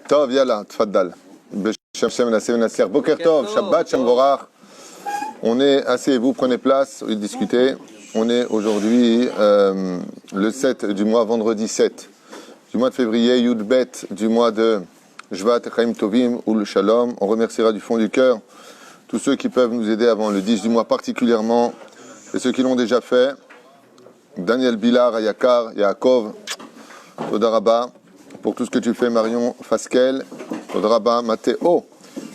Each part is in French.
טוב, יאללה, תפדל. בשם Hashem Nasseh Venasser. Boker Tov, Shabbat Shamvorach. On est, asseyez-vous, prenez place, et discutez. On est aujourd'hui le 7 du mois, vendredi 7 du mois de février, Yud Bet du mois de Shvat, Chaim Tovim, Ul Shalom. On remerciera du fond du cœur tous ceux qui peuvent nous aider avant le 10 du mois particulièrement, et ceux qui l'ont déjà fait. Daniel Bilar, Ayakar, Yaakov, Todaraba, pour tout ce que tu fais, Marion Faskel, Todaraba, Matteo,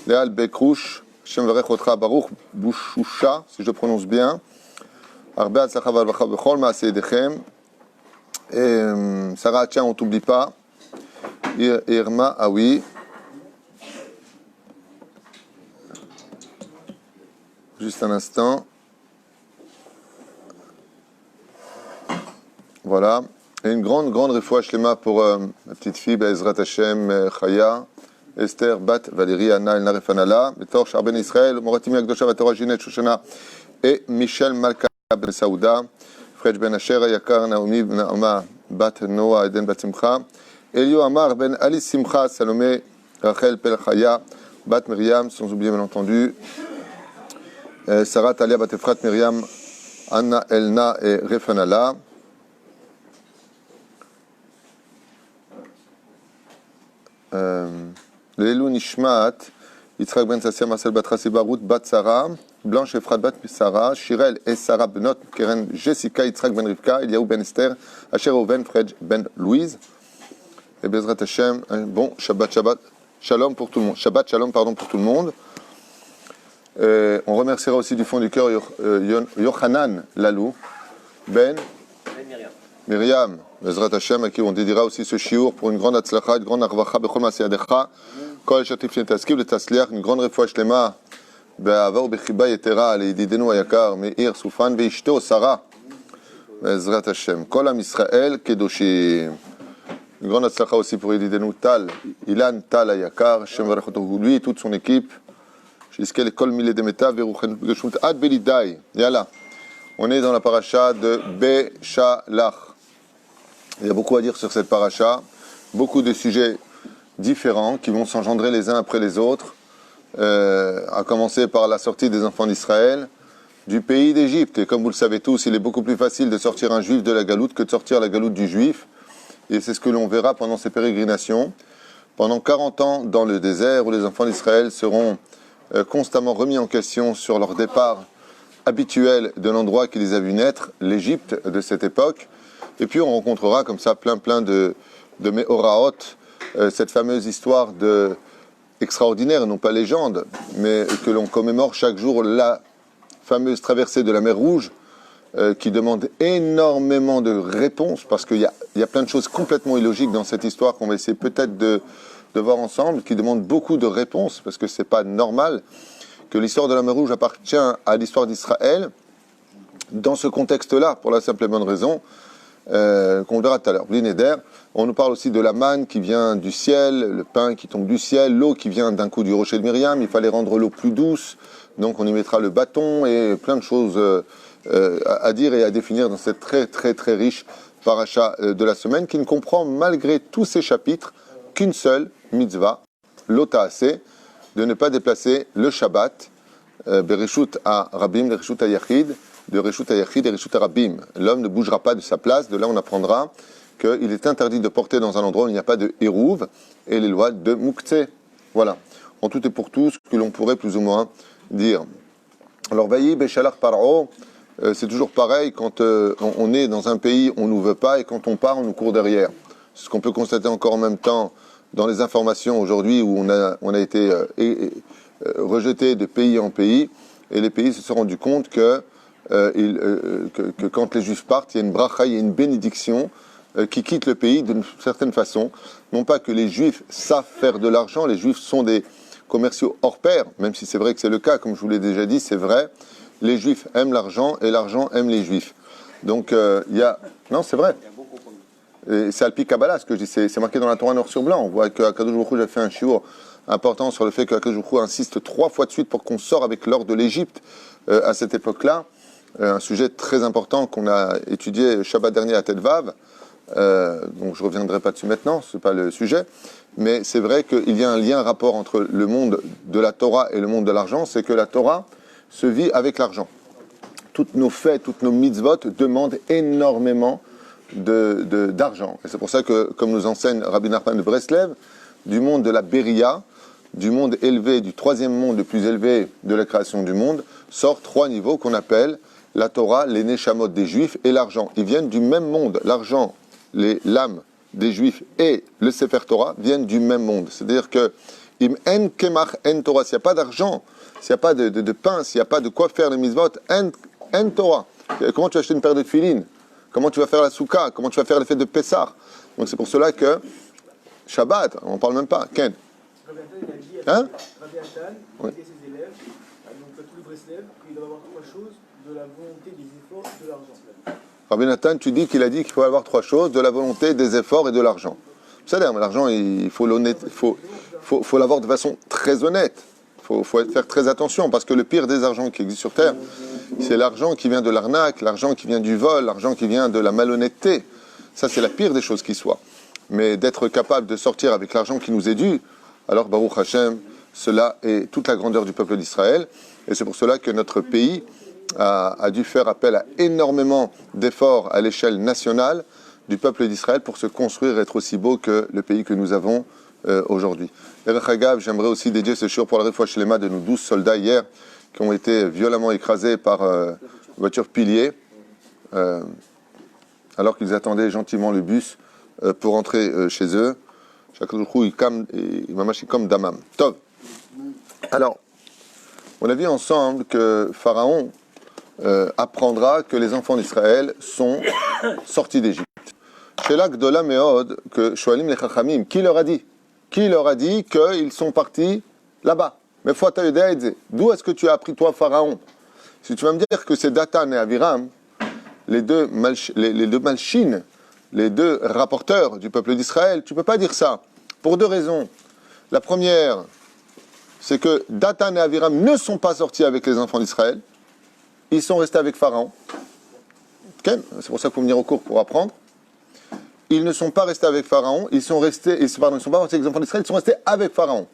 Léal Bekrouch, Shem Varech Otra Baruch Bouchoucha, si je prononce bien, Arbe Atzlacha Valvacha Bechol Maaseh Yedechem, et Sarah, tiens, on t'oublie pas, Irma, ah oui, juste un instant. Voilà. Et une grande refoua shlema pour ma petite fille, Be'ezrat Hashem, Chaya, Esther, Bat, Valérie, Anna, Elna Refanala, Betor, Charben Israël, Moratimi Akdosha, Vatora, Ginette, Shoshana, et Michel Malka Ben Saouda, Fred Ben Asher, Yakar, Naomi, Naoma, Bat, Noah, Eden Bat Simcha, Elio Amar, Ben Ali Simcha, Salomé, Rachel, Pel Chaya, Bat Myriam, sans oublier bien entendu, Sarah, Talia, Bat Efrat, Myriam, Anna, Elna et Refanala. Lelou Nishmat, Yitzhak Ben Sassia, Marcel Batrasi Barout, Bat Sarah, Blanche Efrat Bat Sarah, Shirel et Sarah Benot, Keren Jessica, Yitzhak Ben Rivka, Eliaou Ben Esther, Asher Oven, Fred Ben Louise, et Bezrat Hashem. Bon, Shabbat Shalom pour tout le monde. Shabbat Shalom, pardon, pour tout le monde. On remerciera aussi du fond du cœur Yochanan Lalou, Ben Myriam, Bezrat Hashem, à qui on dédiera aussi ce shiur pour une grande atzlacha, une grande arvacha, bechol maaseh yadecha, kol shatif netaskiv letasliach, une grande refoua shlema, be'ava u'bechiba yetera, le'yedidenu hayakar, Meir Soufan, ve'ishto Sarah, Bezrat Hashem, kol am Israël kedoshim. Une grande atzlacha aussi pour yedidenu Tal, Ilan Tal hayakar, Shem varech oto, lui et toute son équipe, jusqu'à l'école Milé Demeta, ve'ruchen geshut ad belidai. Yalla, on est dans la paracha de Beshalach. Il y a beaucoup à dire sur cette paracha, beaucoup de sujets différents qui vont s'engendrer les uns après les autres, à commencer par la sortie des enfants d'Israël du pays d'Égypte. Et comme vous le savez tous, il est beaucoup plus facile de sortir un juif de la galoute que de sortir la galoute du juif. Et c'est ce que l'on verra pendant ces pérégrinations. Pendant 40 ans dans le désert, où les enfants d'Israël seront constamment remis en question sur leur départ habituel de l'endroit qui les a vus naître, l'Égypte de cette époque. Et puis on rencontrera comme ça plein de Mehoraot, cette fameuse histoire extraordinaire, non pas légende, mais que l'on commémore chaque jour, la fameuse traversée de la mer Rouge, qui demande énormément de réponses, parce qu'il y a plein de choses complètement illogiques dans cette histoire qu'on va essayer peut-être de voir ensemble, qui demande beaucoup de réponses, parce que c'est pas normal que l'histoire de la mer Rouge appartient à l'histoire d'Israël, dans ce contexte-là, pour la simple et bonne raison, qu'on verra tout à l'heure. Blinéder, on nous parle aussi de la manne qui vient du ciel, le pain qui tombe du ciel, l'eau qui vient d'un coup du rocher de Myriam, il fallait rendre l'eau plus douce, donc on y mettra le bâton, et plein de choses à dire et à définir dans cette très riche paracha de la semaine, qui ne comprend malgré tous ces chapitres qu'une seule mitzvah, l'otaasé, de ne pas déplacer le Shabbat, bereshut à Rabim, bereshut à Yachid, de Reshut Ayachid et Reshut Arabim. L'homme ne bougera pas de sa place. De là, on apprendra qu'il est interdit de porter dans un endroit où il n'y a pas de Hérouv et les lois de Mouktsé. Voilà. En tout et pour tout, ce que l'on pourrait plus ou moins dire. Alors, Vayi Beshalach Paro, c'est toujours pareil quand on est dans un pays, on ne nous veut pas, et quand on part, on nous court derrière. C'est ce qu'on peut constater encore en même temps dans les informations aujourd'hui où on a été rejeté de pays en pays, et les pays se sont rendus compte que quand les Juifs partent, il y a une bracha, il y a une bénédiction qui quitte le pays d'une certaine façon. Non pas que les Juifs savent faire de l'argent, les Juifs sont des commerciaux hors pair, même si c'est vrai que c'est le cas, comme je vous l'ai déjà dit, c'est vrai. Les Juifs aiment l'argent et l'argent aime les Juifs. Donc il y a... Non, c'est vrai. Et c'est Alpi Kabbalah, ce que je dis, c'est marqué dans la Torah noir sur blanc. On voit qu'Akadosh Baruch Hu a fait un shiur important sur le fait qu'Akadosh Baruch Hu insiste 3 fois de suite pour qu'on sorte avec l'or de l'Égypte à cette époque-là. Un sujet très important qu'on a étudié Shabbat dernier à Tet Vav, Donc je ne reviendrai pas dessus maintenant, ce n'est pas le sujet. Mais c'est vrai qu'il y a un lien, un rapport entre le monde de la Torah et le monde de l'argent, c'est que la Torah se vit avec l'argent. Toutes nos fêtes, toutes nos mitzvot demandent énormément d'argent. Et c'est pour ça que, comme nous enseigne Rabbi Nachman de Breslev, du monde de la Beria, du monde élevé, du troisième monde le plus élevé de la création du monde, sortent 3 niveaux qu'on appelle la Torah, les Neshamot des Juifs et l'argent. Ils viennent du même monde. L'argent, l'âme des Juifs et le Sefer Torah viennent du même monde. C'est-à-dire que im en kemach en Torah, s'il n'y a pas d'argent, s'il n'y a pas de pain, s'il n'y a pas de quoi faire les mitzvot, en Torah. Comment tu vas acheter une paire de tefilines? Comment tu vas faire la soukha? Comment tu vas faire les fêtes de Pessah? Donc c'est pour cela que Shabbat, on n'en parle même pas. Ken? Hein? Rabbi Attal, il a dit à ses élèves, donc tous les Breslev, qu'il doit avoir 3 choses, de la volonté, des efforts et de l'argent. Rabbi Nathan, tu dis qu'il a dit qu'il faut avoir 3 choses, de la volonté, des efforts et de l'argent. C'est-à-dire, l'argent, il faut l'avoir de façon très honnête. Il faut faire très attention, parce que le pire des argents qui existent sur Terre, c'est l'argent qui vient de l'arnaque, l'argent qui vient du vol, l'argent qui vient de la malhonnêteté. Ça, c'est la pire des choses qui soient. Mais d'être capable de sortir avec l'argent qui nous est dû, alors Baruch Hashem, cela est toute la grandeur du peuple d'Israël. Et c'est pour cela que notre pays a dû faire appel à énormément d'efforts à l'échelle nationale du peuple d'Israël pour se construire et être aussi beau que le pays que nous avons aujourd'hui. Derech Agav, j'aimerais aussi dédier ce shiur pour la Refoua Shlema de nos 12 soldats hier qui ont été violemment écrasés par voiture pilier alors qu'ils attendaient gentiment le bus pour rentrer chez eux. Chaque jour, il m'a marché comme Damam. Tov. Alors, on a vu ensemble que Pharaon apprendra que les enfants d'Israël sont sortis d'Égypte. Chez l'Agdola Meod, que Shoalim les Chachamim, qui leur a dit qu'ils sont partis là-bas. Mais d'où est-ce que tu as appris, toi, Pharaon? Si tu vas me dire que c'est Datan et Aviram, les deux malchines, les deux rapporteurs du peuple d'Israël, tu ne peux pas dire ça. Pour 2 raisons. La première, c'est que Datan et Aviram ne sont pas sortis avec les enfants d'Israël. Ils sont restés avec Pharaon. Okay. C'est pour ça qu'il faut venir au cours pour apprendre. Ils ne sont pas restés avec Pharaon. Ils ne sont pas restés avec les enfants d'Israël. Ils sont restés avec Pharaon.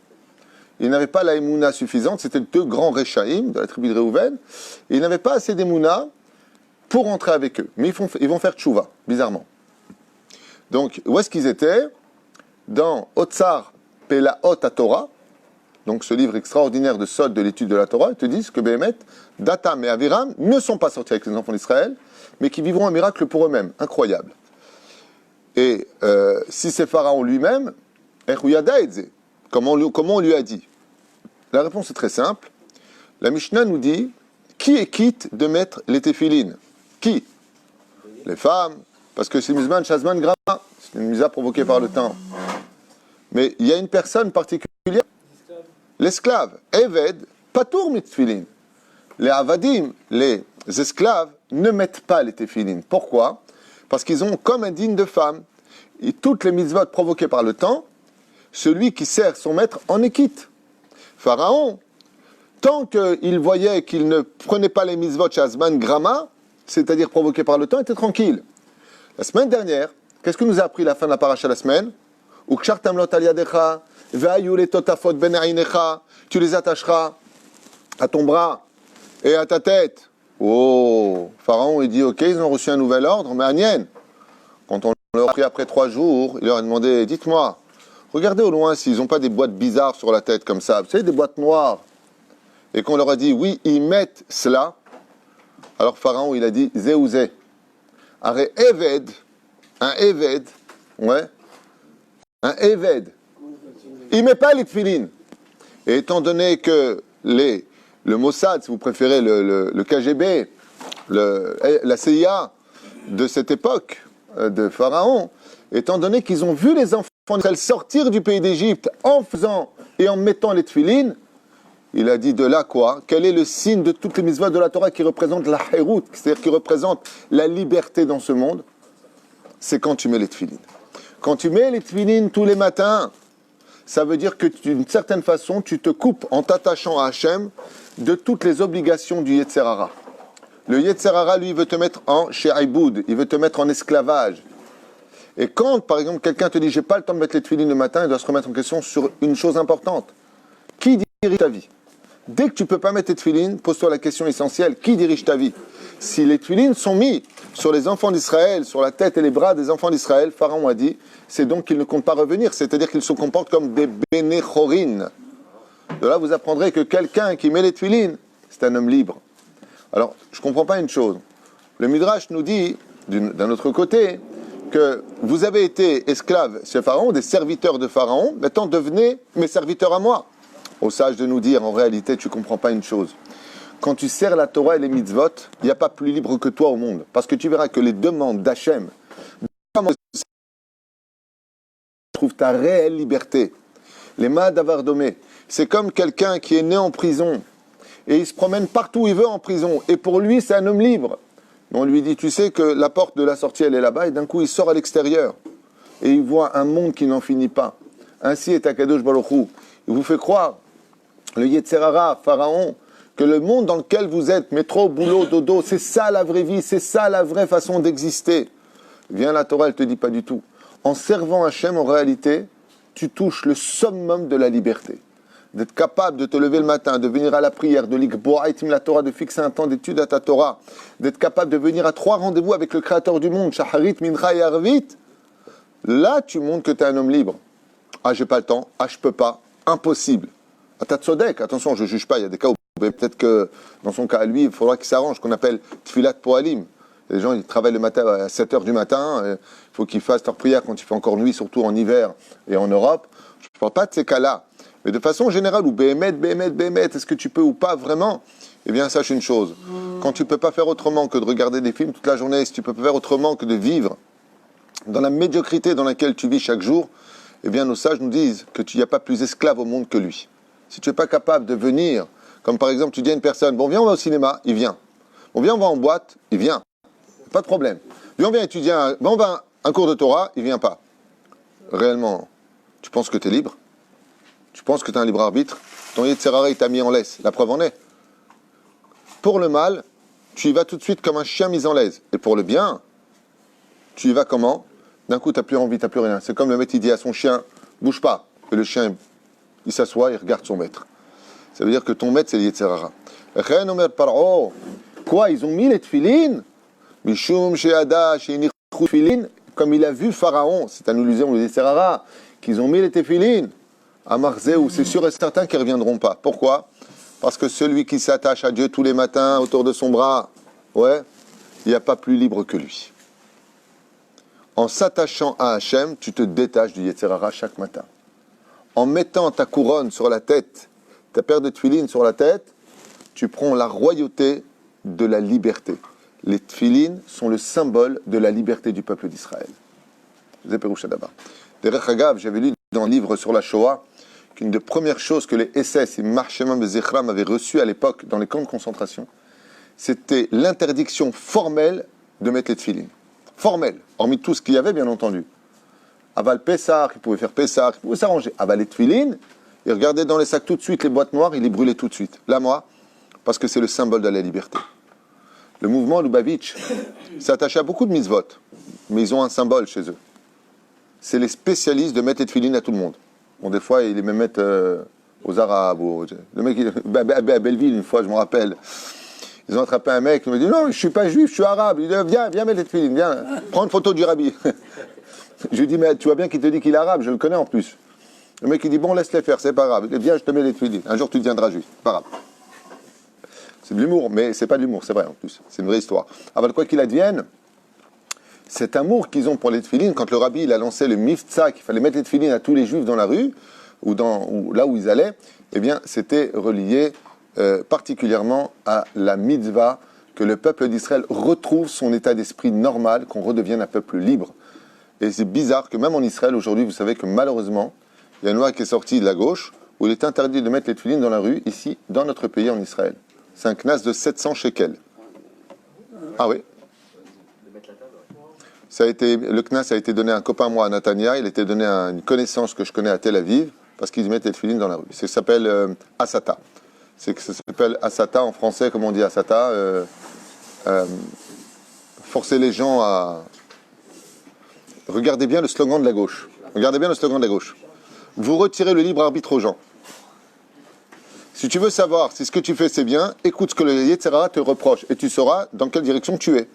Ils n'avaient pas la émouna suffisante. C'était 2 grands Réchaïm de la tribu de Réhouven. Ils n'avaient pas assez d'émouna pour rentrer avec eux. Mais ils vont faire tchouva, bizarrement. Donc, où est-ce qu'ils étaient? Dans Otsar Pelaot Torah, donc ce livre extraordinaire de Sod de l'étude de la Torah, ils te disent que Béhémet, Datam et Aviram ne sont pas sortis avec les enfants d'Israël, mais qui vivront un miracle pour eux-mêmes. Incroyable. Et si c'est Pharaon lui-même, comment on lui a dit? La réponse est très simple. La Mishnah nous dit, qui est quitte de mettre les téphilines? Qui? Les femmes, parce que c'est Mizman, Shazman, Grama. C'est une misa provoquée par le temps. Mais il y a une personne particulière, l'esclave. Eved, Patour mitfilin. Les avadim, les esclaves, ne mettent pas les téphilines. Pourquoi? Parce qu'ils ont comme un digne de femme. Et toutes les mitzvot provoquées par le temps, celui qui sert son maître en est quitte. Pharaon, tant qu'il voyait qu'il ne prenait pas les mitzvot Shazman, Grama, c'est-à-dire provoquées par le temps, était tranquille. La semaine dernière, qu'est-ce que nous a appris la fin de la paracha la semaine? Tu les attacheras à ton bras et à ta tête. Oh, Pharaon, il dit, ok, ils ont reçu un nouvel ordre, mais Agnès, quand on leur a pris après 3 jours, il leur a demandé, dites-moi, regardez au loin s'ils n'ont pas des boîtes bizarres sur la tête comme ça, vous savez, des boîtes noires. Et qu'on leur a dit, oui, ils mettent cela. Alors Pharaon, il a dit, Zéouzé. Arrê Eved, un Eved, ouais, un Eved, il ne met pas les tefilines. Et étant donné que le Mossad, si vous préférez, le KGB, la CIA de cette époque de Pharaon, étant donné qu'ils ont vu les enfants d'Israël sortir du pays d'Égypte en faisant et en mettant les tefilines, il a dit de là quoi? Quel est le signe de toutes les mitzvot de la Torah qui représente la hérout, c'est-à-dire qui représente la liberté dans ce monde? C'est quand tu mets les tefilines. Quand tu mets les tefilines tous les matins, ça veut dire que d'une certaine façon, tu te coupes en t'attachant à Hachem de toutes les obligations du Yetzer Hara. Le Yetzer Hara, lui, veut te mettre en she'aïboud, il veut te mettre en esclavage. Et quand, par exemple, quelqu'un te dit « j'ai pas le temps de mettre les tefilines le matin », il doit se remettre en question sur une chose importante. Qui dirige ta vie? Dès que tu ne peux pas mettre tes tefilines, pose-toi la question essentielle. Qui dirige ta vie? Si les tefilines sont mis sur les enfants d'Israël, sur la tête et les bras des enfants d'Israël, Pharaon a dit, c'est donc qu'ils ne comptent pas revenir. C'est-à-dire qu'ils se comportent comme des bénéchorines. De là, vous apprendrez que quelqu'un qui met les tefilines, c'est un homme libre. Alors, je ne comprends pas une chose. Le Midrash nous dit, d'un autre côté, que vous avez été esclaves chez Pharaon, des serviteurs de Pharaon, maintenant devenez mes serviteurs à moi. Au sage de nous dire, en réalité, tu ne comprends pas une chose. Quand tu sers la Torah et les mitzvot, il n'y a pas plus libre que toi au monde. Parce que tu verras que les demandes d'Hachem trouvent ta réelle liberté. Les Ma'adavardomé, c'est comme quelqu'un qui est né en prison et il se promène partout où il veut en prison. Et pour lui, c'est un homme libre. Mais on lui dit, tu sais que la porte de la sortie, elle est là-bas, et d'un coup, il sort à l'extérieur. Et il voit un monde qui n'en finit pas. Ainsi est Akadosh Baruch Hu. Il vous fait croire, le Yetzer Hara, Pharaon, que le monde dans lequel vous êtes, métro, boulot, dodo, c'est ça la vraie vie, c'est ça la vraie façon d'exister. Viens la Torah, elle ne te dit pas du tout. En servant Hachem, en réalité, tu touches le summum de la liberté. D'être capable de te lever le matin, de venir à la prière, de l'ikboa itim la Torah, de fixer un temps d'étude à ta Torah, d'être capable de venir à 3 rendez-vous avec le Créateur du monde, Shaharit, Mincha et Arvit, là tu montres que tu es un homme libre. Ah, j'ai pas le temps, ah, je peux pas, impossible. Ah, t'as tzodek, attention, je juge pas, il y a des cas où peut-être que dans son cas à lui, il faudra qu'il s'arrange, qu'on appelle Tfilat Poalim. Les gens, ils travaillent le matin à 7h du matin, il faut qu'ils fassent leur prière quand il fait encore nuit, surtout en hiver et en Europe. Je ne parle pas de ces cas-là. Mais de façon générale, ou Béhémet, est-ce que tu peux ou pas vraiment? Eh bien, sache une chose. Quand tu ne peux pas faire autrement que de regarder des films toute la journée, si tu ne peux pas faire autrement que de vivre dans la médiocrité dans laquelle tu vis chaque jour, eh bien, nos sages nous disent que tu n'y a pas plus esclave au monde que lui. Si tu n'es pas capable de venir, comme par exemple, tu dis à une personne, bon, viens, on va au cinéma, il vient. Bon, viens, on va en boîte, il vient. Pas de problème. Viens, on vient étudier, on va un cours de Torah, il vient pas. Réellement, tu penses que tu es libre? Tu penses que tu as un libre arbitre? Ton Yetzer Hara, il t'a mis en laisse. La preuve en est. Pour le mal, tu y vas tout de suite comme un chien mis en laisse. Et pour le bien, tu y vas comment? D'un coup, tu n'as plus envie, tu n'as plus rien. C'est comme le maître, il dit à son chien, bouge pas. Et le chien, il s'assoit, il regarde son maître. Ça veut dire que ton maître, c'est le Yetzer Hara. Quoi, ils ont mis les tefilines? Mishum she'ada she'inichu tefilin, comme il a vu Pharaon, c'est une illusion de Yetzer Hara, qu'ils ont mis les tefilines. À Marzéou, c'est sûr et certain qu'ils ne reviendront pas. Pourquoi? Parce que celui qui s'attache à Dieu tous les matins autour de son bras, ouais, il n'y a pas plus libre que lui. En s'attachant à Hachem, tu te détaches du Yetzer Hara chaque matin. En mettant ta couronne sur la tête, ta paire de tefilines sur la tête, tu prends la royauté de la liberté. Les tefilines sont le symbole de la liberté du peuple d'Israël. Derech Hagav, j'avais lu dans un livre sur la Shoah qu'une des premières choses que les SS et Marshemam Bezichram avaient reçues à l'époque dans les camps de concentration, c'était l'interdiction formelle de mettre les tefilines. Formelle, hormis tout ce qu'il y avait, bien entendu. Aval Pessah, il pouvait faire Pessah, il pouvait s'arranger. Aval les tefilines, il regardait dans les sacs tout de suite, les boîtes noires, il les brûlait tout de suite. Là, moi, parce que c'est le symbole de la liberté. Le mouvement Lubavitch s'attache à beaucoup de mitzvot, mais ils ont un symbole chez eux. C'est les spécialistes de mettre les tefilines à tout le monde. Bon, des fois, ils les même mettent aux Arabes. Le mec, à Belleville, une fois, je me rappelle, ils ont attrapé un mec, il me dit, non, je ne suis pas juif, je suis arabe. Il dit, viens mettre les tefilines, viens, prends une photo du rabbi. Je lui dis, mais tu vois bien qu'il te dit qu'il est arabe, je le connais en plus. Le mec, il dit, bon, laisse-les faire, c'est pas grave. Il dit, viens, je te mets les tefilines. Un jour, tu deviendras juif, pas grave. C'est de l'humour, mais c'est pas de l'humour, c'est vrai en plus. C'est une vraie histoire. Alors, quoi qu'il advienne, cet amour qu'ils ont pour les tefilines, quand le rabbi il a lancé le miftzah, qu'il fallait mettre les tefilines à tous les juifs dans la rue, ou là où ils allaient, eh bien, c'était relié particulièrement à la mitzvah, que le peuple d'Israël retrouve son état d'esprit normal, qu'on redevienne un peuple libre. Et c'est bizarre que même en Israël, aujourd'hui, vous savez que malheureusement, il y a une loi qui est sortie de la gauche, où il est interdit de mettre les tefilines dans la rue, ici, dans notre pays, en Israël. C'est un knas de 700 shekels. Ah oui? Le knas a été donné à un copain, moi, à Natania. Il a été donné à une connaissance que je connais à Tel Aviv, parce qu'ils mettent les tefilines dans la rue. Ça s'appelle Asata. Ça s'appelle Asata en français, comme on dit Asata. Forcer les gens à... Regardez bien le slogan de la gauche. Regardez bien le slogan de la gauche. Vous retirez le libre arbitre aux gens. Si tu veux savoir si ce que tu fais c'est bien, écoute ce que le Yetzer Hara te reproche et tu sauras dans quelle direction tu es.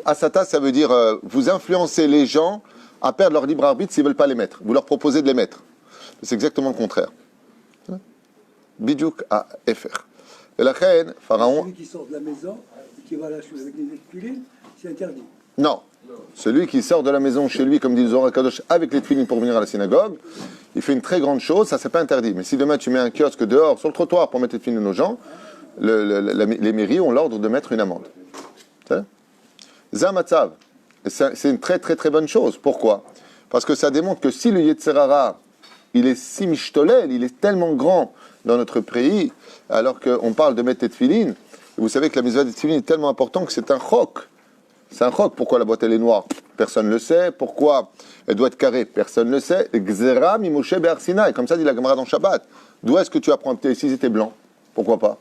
Asata, ça veut dire vous influencez les gens à perdre leur libre arbitre s'ils ne veulent pas les mettre. Vous leur proposez de les mettre. C'est exactement le contraire. Bidjouk à FR. Et la reine, Pharaon. Celui qui sort de la maison et qui va là avec les tefilines, c'est interdit. Non. Celui qui sort de la maison chez lui, comme dit le Zohar Kadosh, avec les tefilines pour venir à la synagogue, il fait une très grande chose, ça c'est pas interdit. Mais si demain tu mets un kiosque dehors, sur le trottoir pour mettre les tefilines aux gens, les mairies ont l'ordre de mettre une amende. Zamatzav. C'est une très très très bonne chose. Pourquoi? Parce que ça démontre que si le Yetzer Hara, il est si mishtolel, il est tellement grand dans notre pays, alors qu'on parle de mettre les tefilines, vous savez que la mitzvah des tefilines est tellement importante que c'est un chok. C'est un chok. Pourquoi la boîte elle est noire? Personne ne le sait. Pourquoi elle doit être carrée? Personne ne le sait. Gzera mimoshe be'ar Sinai. Comme ça dit la Gemara dans Shabbat. D'où est-ce que tu apprends si c'était blanc? Pourquoi pas?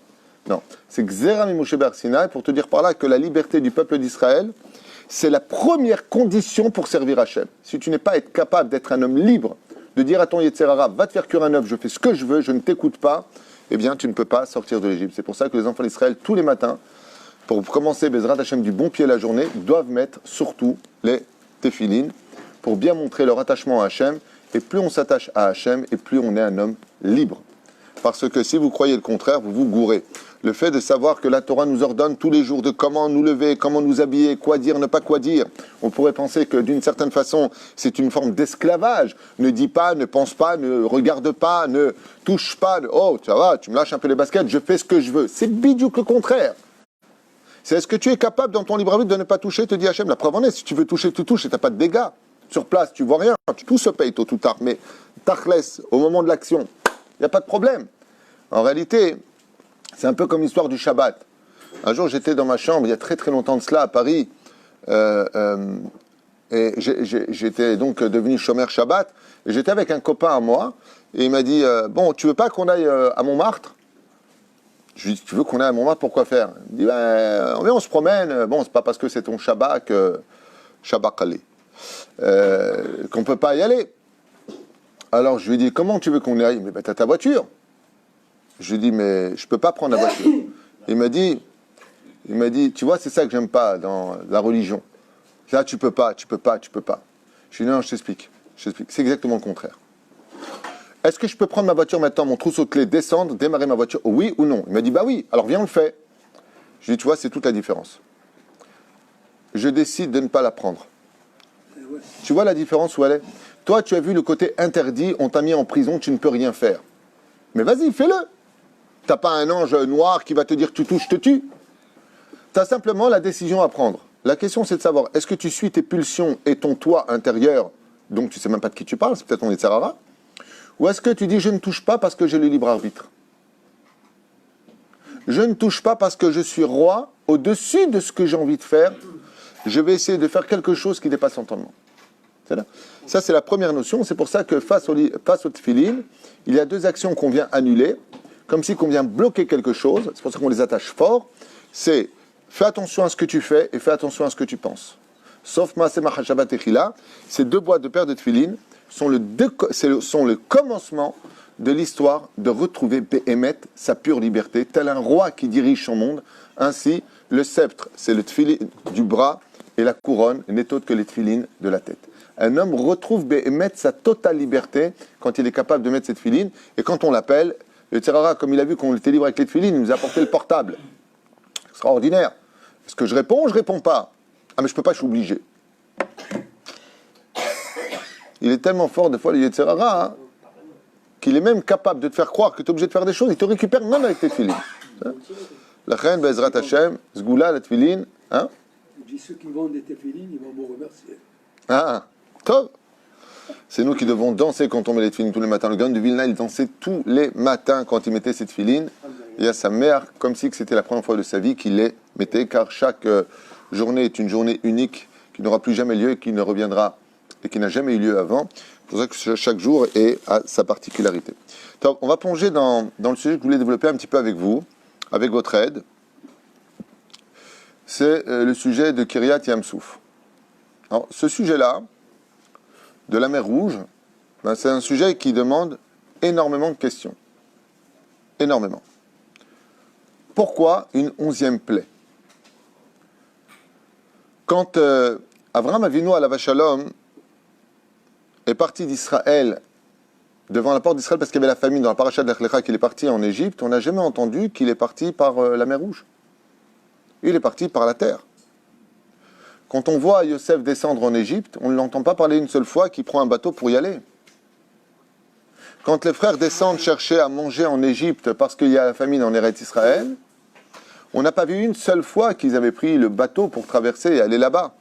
Non. C'est Gzera mimoshe be'ar Sinai pour te dire par là que la liberté du peuple d'Israël, c'est la première condition pour servir Hachem. Si tu n'es pas être capable d'être un homme libre, de dire à ton Yetzer Hara, va te faire cuire un œuf, je fais ce que je veux, je ne t'écoute pas, eh bien tu ne peux pas sortir de l'Égypte. C'est pour ça que les enfants d'Israël, tous les matins, pour commencer Bezrat Hachem du bon pied la journée, doivent mettre surtout les téphilines pour bien montrer leur attachement à Hachem. Et plus on s'attache à Hachem, et plus on est un homme libre. Parce que si vous croyez le contraire, vous vous gourrez. Le fait de savoir que la Torah nous ordonne tous les jours de comment nous lever, comment nous habiller, quoi dire, ne pas quoi dire. On pourrait penser que d'une certaine façon, c'est une forme d'esclavage. Ne dis pas, ne pense pas, ne regarde pas, ne touche pas. Oh, ça va, tu me lâches un peu les baskets, je fais ce que je veux. C'est bidou que le contraire. C'est est-ce que tu es capable dans ton libre arbitre de ne pas toucher, te dit Hachem. La preuve en est, si tu veux toucher, tu touches et tu n'as pas de dégâts. Sur place, tu vois rien. Tout se paye tôt ou tard. Mais tachlès, au moment de l'action, il n'y a pas de problème. En réalité, c'est un peu comme l'histoire du Shabbat. Un jour, j'étais dans ma chambre, il y a très très longtemps de cela, à Paris, et j'étais donc devenu chômeur Shabbat, et j'étais avec un copain à moi, et il m'a dit bon, tu veux pas qu'on aille à Montmartre? Je lui dis, tu veux qu'on aille à Montmartre, pourquoi faire? Il me dit, on se promène, bon, c'est pas parce que c'est ton Shabbat que Shabbat Khalé, qu'on peut pas y aller. Alors je lui dis, comment tu veux qu'on y aille? Mais t'as ta voiture. Je lui dis, mais je peux pas prendre la voiture. Il m'a dit, tu vois, c'est ça que j'aime pas dans la religion. Là, tu peux pas. Je lui dis, non, je t'explique. C'est exactement le contraire. Est-ce que je peux prendre ma voiture maintenant, mon trousseau de clés, descendre, démarrer ma voiture, oui ou non? Il m'a dit, bah oui, alors viens, on le fait. Je lui dis, tu vois, c'est toute la différence. Je décide de ne pas la prendre. Tu vois la différence où elle est? Toi, tu as vu le côté interdit, on t'a mis en prison, tu ne peux rien faire. Mais vas-y, fais-le. T'as pas un ange noir qui va te dire tu touches, je te tue. Tu as simplement la décision à prendre. La question, c'est de savoir, est-ce que tu suis tes pulsions et ton toi intérieur, donc tu sais même pas de qui tu parles, c'est peut-être ton Yetzer Hara, ou est-ce que tu dis je ne touche pas parce que j'ai le libre arbitre? Je ne touche pas parce que je suis roi, au-dessus de ce que j'ai envie de faire, je vais essayer de faire quelque chose qui dépasse l'entendement. C'est là. Ça, c'est la première notion. C'est pour ça que face au tefilin, il y a deux actions qu'on vient annuler, comme si qu'on vient bloquer quelque chose. C'est pour ça qu'on les attache fort. C'est fais attention à ce que tu fais et fais attention à ce que tu penses. Sauf Maaseh Machashavat Echila, ces deux boîtes de paires de tefilin sont le commencement de l'histoire de retrouver Behemet, sa pure liberté, tel un roi qui dirige son monde. Ainsi, le sceptre, c'est le tefilin du bras et la couronne n'est autre que les tefilin de la tête. Un homme retrouve Behemet sa totale liberté quand il est capable de mettre cette tefilin. Et quand on l'appelle, le Yetzer Hara, comme il a vu qu'on était libre avec les tefilin, il nous a apporté le portable. Extraordinaire. Est-ce que je réponds ou je réponds pas? Ah mais je peux pas, je suis obligé. Il est tellement fort des fois le Yetzer Hara qu'il est même capable de te faire croire que tu es obligé de faire des choses. Il te récupère même avec tes tefilin. La reine Bezrat Hashem, Zgoula, la tefilin. Hein? Je dis ceux qui vendent des tefilin, ils vont me remercier. Ah, top. C'est nous qui devons danser quand on met les tefilin tous les matins. Le Gaon de Vilna, il dansait tous les matins quand il mettait ses tefilin. Il y a sa mère, comme si c'était la première fois de sa vie qu'il les mettait, car chaque journée est une journée unique qui n'aura plus jamais lieu et qui ne reviendra et qui n'a jamais eu lieu avant. C'est pour ça que chaque jour a sa particularité. Donc, on va plonger dans le sujet que je voulais développer un petit peu avec vous, avec votre aide. C'est le sujet de Kiryat Yamsouf. Alors, ce sujet-là, de la mer Rouge, ben, c'est un sujet qui demande énormément de questions. Énormément. Pourquoi une 11e plaie? Quand Avraham Avinu à la Vachalom est parti d'Israël, devant la porte d'Israël, parce qu'il y avait la famine dans la paracha de Lech Lecha, qu'il est parti en Égypte, on n'a jamais entendu qu'il est parti par la mer Rouge. Il est parti par la terre. Quand on voit Yosef descendre en Égypte, on ne l'entend pas parler une seule fois qu'il prend un bateau pour y aller. Quand les frères descendent chercher à manger en Égypte parce qu'il y a la famine en Eretz Israël, on n'a pas vu une seule fois qu'ils avaient pris le bateau pour traverser et aller là-bas.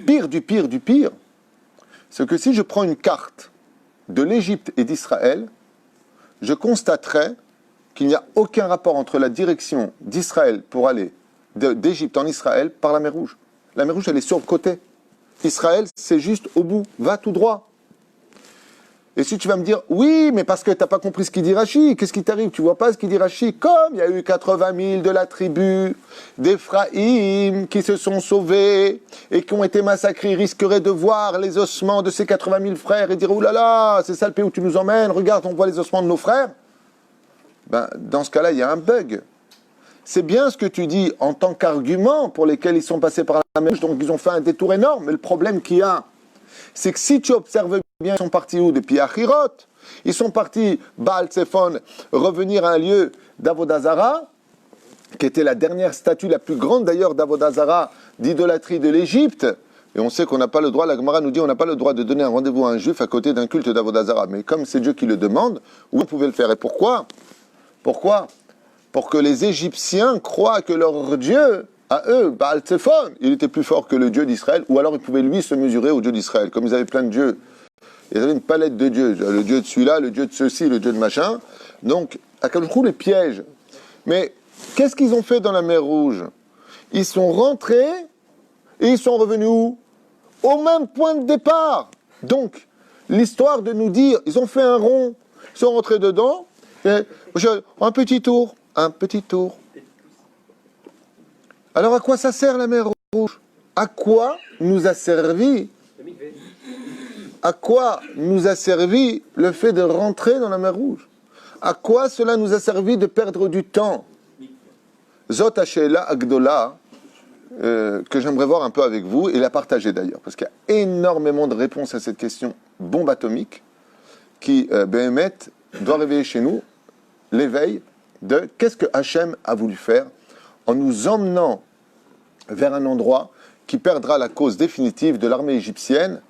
Pire du pire du pire, c'est que si je prends une carte de l'Égypte et d'Israël, je constaterai qu'il n'y a aucun rapport entre la direction d'Israël pour aller d'Égypte en Israël par la mer Rouge. La mer Rouge, elle est sur le côté. Israël, c'est juste au bout. Va tout droit. Et si tu vas me dire, oui, mais parce que tu n'as pas compris ce qu'il dit Rachi, qu'est-ce qui t'arrive? Tu ne vois pas ce qu'il dit Rachi? Comme il y a eu 80 000 de la tribu d'Éphraïm qui se sont sauvés et qui ont été massacrés, ils risqueraient de voir les ossements de ces 80 000 frères et dire, oh là là, c'est ça le pays où tu nous emmènes, regarde, on voit les ossements de nos frères. Ben, dans ce cas-là, il y a un bug. C'est bien ce que tu dis en tant qu'argument pour lesquels ils sont passés par la mer Rouge, donc ils ont fait un détour énorme. Mais le problème qu'il y a, c'est que si tu observes bien, ils sont partis où? Depuis Achirot. Ils sont partis, Baal Tsephon, revenir à un lieu d'Avodazara, qui était la dernière statue, la plus grande d'ailleurs d'Avodazara, d'idolâtrie de l'Égypte. Et on sait qu'on n'a pas le droit, la Gemara nous dit, on n'a pas le droit de donner un rendez-vous à un juif à côté d'un culte d'Avodazara. Mais comme c'est Dieu qui le demande, oui, on pouvait le faire. Et pourquoi? Pourquoi? Pour que les Égyptiens croient que leur Dieu, à eux, Baal Tsephon, il était plus fort que le Dieu d'Israël, ou alors ils pouvaient lui se mesurer au Dieu d'Israël. Comme ils avaient plein de dieux, ils avaient une palette de dieux, le Dieu de celui-là, le Dieu de ceci, le Dieu de machin. Donc, à quel coup les pièges. Mais qu'est-ce qu'ils ont fait dans la mer Rouge? Ils sont rentrés et ils sont revenus où? Au même point de départ. Donc, l'histoire de nous dire, ils ont fait un rond, ils sont rentrés dedans, et, un petit tour. Un petit tour. Alors à quoi ça sert la mer Rouge? À quoi nous a servi? À quoi nous a servi le fait de rentrer dans la mer Rouge? À quoi cela nous a servi de perdre du temps? Zot Hashela Agdola, que j'aimerais voir un peu avec vous et la partager d'ailleurs, parce qu'il y a énormément de réponses à cette question bombe atomique qui, Béhémet, doit réveiller chez nous l'éveil de qu'est-ce que Hachem a voulu faire en nous emmenant vers un endroit qui perdra la cause définitive de l'armée égyptienne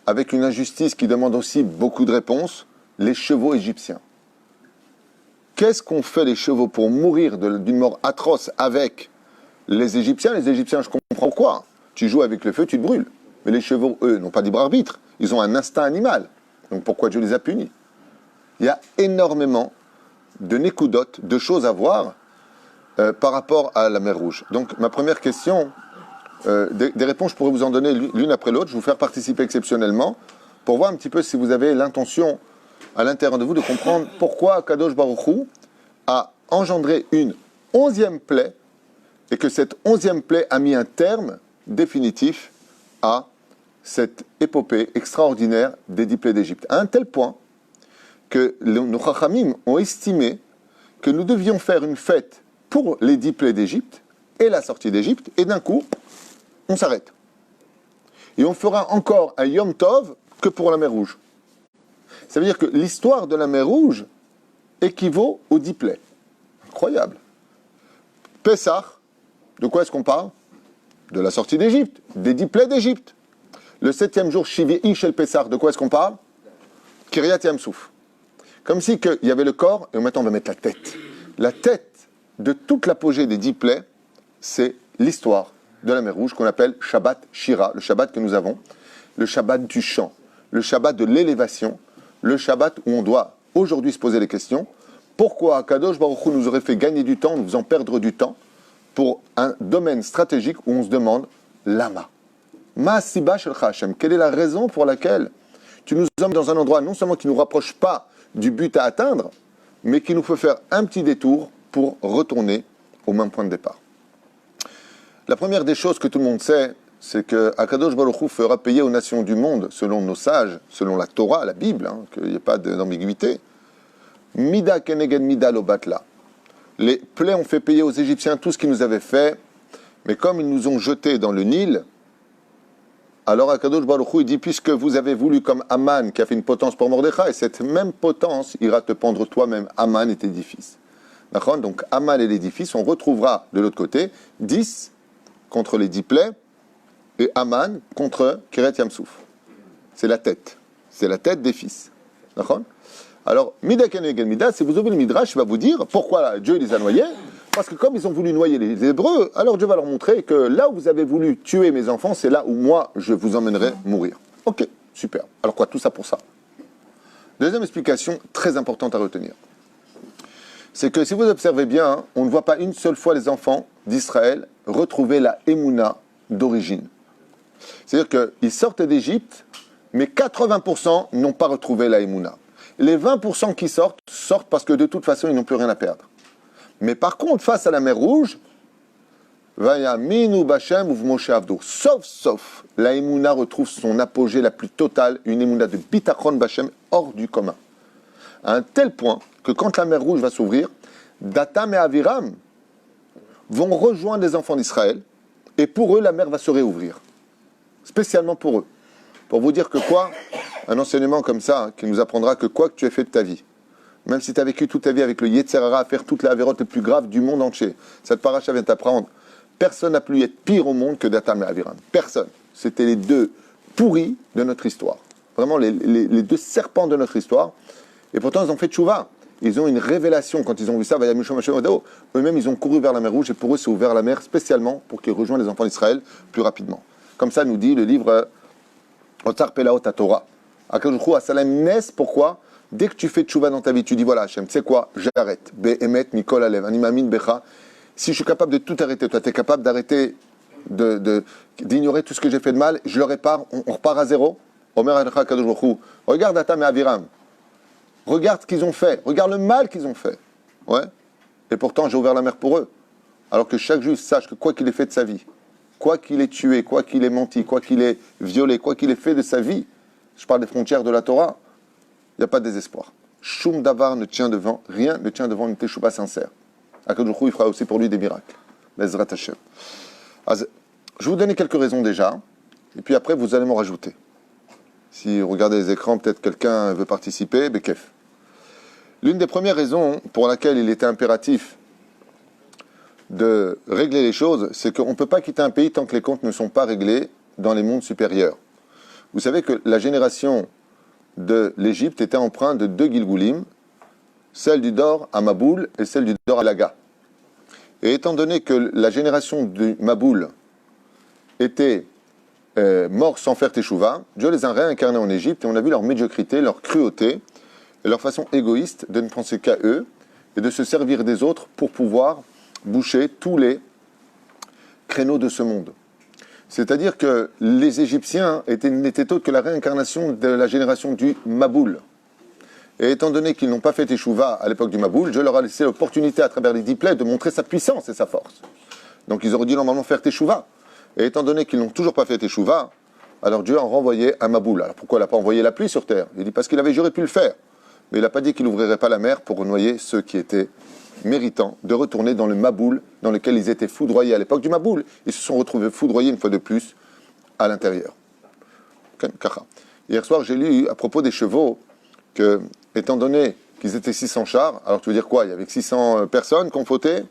avec une injustice qui demande aussi beaucoup de réponses, les chevaux égyptiens. Qu'est-ce qu'ont fait les chevaux pour mourir d'une mort atroce avec les Égyptiens? Les Égyptiens, je comprends pourquoi. Tu joues avec le feu, tu te brûles. Mais les chevaux, eux, n'ont pas de libre arbitre. Ils ont un instinct animal. Donc pourquoi Dieu les a punis? Il y a énormément de nékoudotes, de choses à voir par rapport à la mer Rouge. Donc ma première question, des réponses, je pourrais vous en donner l'une après l'autre, je vais vous faire participer exceptionnellement, pour voir un petit peu si vous avez l'intention à l'intérieur de vous de comprendre pourquoi Kadosh Baruch Hu a engendré une 11e plaie, et que cette 11e plaie a mis un terme définitif à cette épopée extraordinaire des 10 plaies d'Égypte. À un tel point que nos Chachamim ont estimé que nous devions faire une fête pour les 10 plaies d'Égypte et la sortie d'Égypte, et d'un coup, on s'arrête. Et on fera encore un Yom Tov que pour la mer Rouge. Ça veut dire que l'histoire de la mer Rouge équivaut aux 10 plaies. Incroyable. Pessah, de quoi est-ce qu'on parle? De la sortie d'Égypte, des 10 plaies d'Égypte. Le 7e jour, Shivi'i Shel Pessah, de quoi est-ce qu'on parle? Kiryat Yamsouf. Comme si il y avait le corps, et maintenant on va mettre la tête. La tête de toute l'apogée des 10 plaies, c'est l'histoire de la mer Rouge qu'on appelle Shabbat Shira, le Shabbat que nous avons, le Shabbat du chant, le Shabbat de l'élévation, le Shabbat où on doit aujourd'hui se poser les questions. Pourquoi Kadosh Baruch Hu nous aurait fait gagner du temps, nous faisant perdre du temps pour un domaine stratégique où on se demande Lama. Ma Siba Shel Hashem. Quelle est la raison pour laquelle tu nous emmènes dans un endroit non seulement qui ne nous rapproche pas du but à atteindre, mais qui nous fait faire un petit détour pour retourner au même point de départ. La première des choses que tout le monde sait, c'est que Akadosh Baruch Hu fera payer aux nations du monde, selon nos sages, selon la Torah, la Bible, qu'il n'y ait pas d'ambiguïté. Mida keneged mida lo batla. Les plaies ont fait payer aux Égyptiens tout ce qu'ils nous avaient fait, mais comme ils nous ont jetés dans le Nil, alors Akadosh Baruch Hu, il dit, puisque vous avez voulu comme Aman, qui a fait une potence pour Mordechai, cette même potence ira te pendre toi-même, Aman et tes 10 fils. D'accord ? Donc Aman et les 10 fils, on retrouvera de l'autre côté 10 contre les 10 plaies, et Aman contre Kiret Yamsouf. C'est la tête des fils. D'accord ? Alors, Mida Keneged Mida, si vous ouvrez le Midrash, il va vous dire pourquoi Dieu les a noyés. Parce que comme ils ont voulu noyer les Hébreux, alors Dieu va leur montrer que là où vous avez voulu tuer mes enfants, c'est là où moi, je vous emmènerai mourir. Ok, super. Alors quoi, tout ça pour ça. Deuxième explication très importante à retenir. C'est que si vous observez bien, on ne voit pas une seule fois les enfants d'Israël retrouver la Emouna d'origine. C'est-à-dire qu'ils sortent d'Égypte, mais 80% n'ont pas retrouvé la Emouna. Les 20% qui sortent parce que de toute façon, ils n'ont plus rien à perdre. Mais par contre, face à la mer Rouge, sauf, la Emouna retrouve son apogée la plus totale, une Emouna de Bitachon Bachem hors du commun. À un tel point que quand la mer Rouge va s'ouvrir, Datam et Aviram vont rejoindre les enfants d'Israël, et pour eux, la mer va se réouvrir. Spécialement pour eux. Pour vous dire que quoi ? Un enseignement comme ça, qui nous apprendra que quoi que tu aies fait de ta vie, même si tu as vécu toute ta vie avec le Yetzer Hara à faire toutes les avérotes les plus graves du monde entier, cette paracha vient t'apprendre, personne n'a pu être pire au monde que Datam et Aviram. Personne. C'était les deux pourris de notre histoire. Vraiment, les deux serpents de notre histoire. Et pourtant, ils ont fait tchouva. Ils ont une révélation. Quand ils ont vu ça, eux-mêmes, ils ont couru vers la mer Rouge et pour eux, c'est ouvert la mer spécialement pour qu'ils rejoignent les enfants d'Israël plus rapidement. Comme ça, nous dit le livre Otsar Pelaot à Torah. Akadosh à Salam Nes, pourquoi ? Dès que tu fais tchouva dans ta vie, tu dis voilà, Hachem, tu sais quoi, j'arrête. Be'emet Mikol Alev, Animamin Becha. Si je suis capable de tout arrêter, toi, tu es capable d'arrêter, d'ignorer tout ce que j'ai fait de mal, je le répare, on repart à zéro. Omer Alecha Akadosh Baruch Hu. Regarde Datam et Aviram. Regarde ce qu'ils ont fait. Regarde le mal qu'ils ont fait. Ouais. Et pourtant, j'ai ouvert la mer pour eux. Alors que chaque juif sache que quoi qu'il ait fait de sa vie, quoi qu'il ait tué, quoi qu'il ait menti, quoi qu'il ait violé, quoi qu'il ait fait de sa vie, je parle des frontières de la Torah, il n'y a pas de désespoir. Shum davar ne tient devant, rien ne tient devant une teshuva sincère. Akadosh Baruch Hu, il fera aussi pour lui des miracles. Bezrat Hashem. Je vais vous donner quelques raisons déjà, et puis après vous allez m'en rajouter. Si vous regardez les écrans, peut-être quelqu'un veut participer, bekef. L'une des premières raisons pour laquelle il était impératif de régler les choses, c'est qu'on ne peut pas quitter un pays tant que les comptes ne sont pas réglés dans les mondes supérieurs. Vous savez que la génération de l'Égypte était empreinte de 2 Gilgulim, celle du Dor à Maboul et celle du Dor à Laga. Et étant donné que la génération de Maboul était morte sans faire Teshuvah, Dieu les a réincarnés en Égypte et on a vu leur médiocrité, leur cruauté et leur façon égoïste de ne penser qu'à eux et de se servir des autres pour pouvoir boucher tous les créneaux de ce monde. C'est-à-dire que les Égyptiens n'étaient autres que la réincarnation de la génération du Maboul. Et étant donné qu'ils n'ont pas fait Teshuvah à l'époque du Maboul, Dieu leur a laissé l'opportunité à travers les 10 plaies de montrer sa puissance et sa force. Donc ils auraient dû normalement faire Teshuvah. Et étant donné qu'ils n'ont toujours pas fait Teshuvah, alors Dieu a renvoyé un Maboul. Alors pourquoi il n'a pas envoyé la pluie sur terre ? Il dit parce qu'il avait juré de plus le faire. Mais il n'a pas dit qu'il n'ouvrirait pas la mer pour noyer ceux qui étaient méritants de retourner dans le Maboul dans lequel ils étaient foudroyés à l'époque du Maboul. Ils se sont retrouvés foudroyés une fois de plus à l'intérieur. Hier soir, j'ai lu à propos des chevaux que, étant donné qu'ils étaient 600 chars, alors tu veux dire quoi ? Il y avait 600 personnes qu'on fautait ?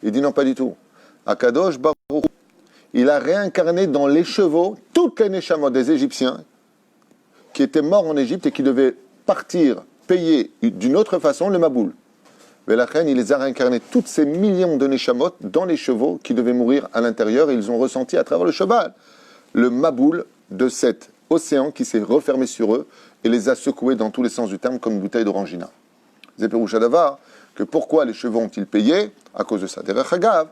Il dit non, pas du tout. Akadosh Baruch Hu, il a réincarné dans les chevaux toutes les neshamot des Égyptiens qui étaient morts en Égypte et qui devaient partir, payer d'une autre façon le Maboul. Mais la reine, il les a réincarnés, toutes ces millions de neshamot, dans les chevaux qui devaient mourir à l'intérieur. Et ils ont ressenti à travers le cheval le Maboul de cet océan qui s'est refermé sur eux et les a secoués dans tous les sens du terme comme une bouteille d'orangina. Zéperoucha Davar, que pourquoi les chevaux ont-ils payé ? À cause de ça. Derech Hagav,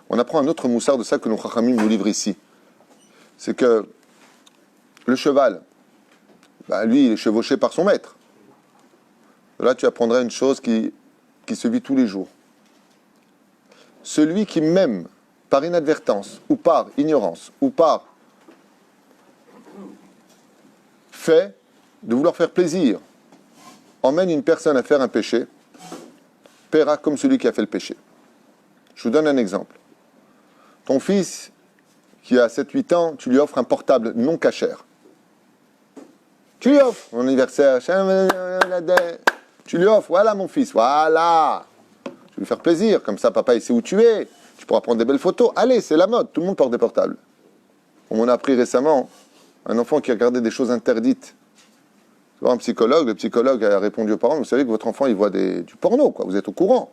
on apprend un autre moussard de ça que nos chachamim nous livrent ici. C'est que le cheval, lui, il est chevauché par son maître. Là, tu apprendrais une chose qui se vit tous les jours. Celui qui m'aime par inadvertance, ou par ignorance, ou par fait de vouloir faire plaisir, emmène une personne à faire un péché, paiera comme celui qui a fait le péché. Je vous donne un exemple. Ton fils, qui a 7-8 ans, tu lui offres un portable non cachère. Tu lui offres, mon anniversaire, tu lui offres, voilà mon fils, voilà. Tu veux lui faire plaisir, comme ça papa il sait où tu es, tu pourras prendre des belles photos. Allez, c'est la mode, tout le monde porte des portables. On m'en a appris récemment, un enfant qui a regardé des choses interdites. Tu vois, un psychologue, le psychologue a répondu aux parents, vous savez que votre enfant il voit du porno, quoi. Vous êtes au courant.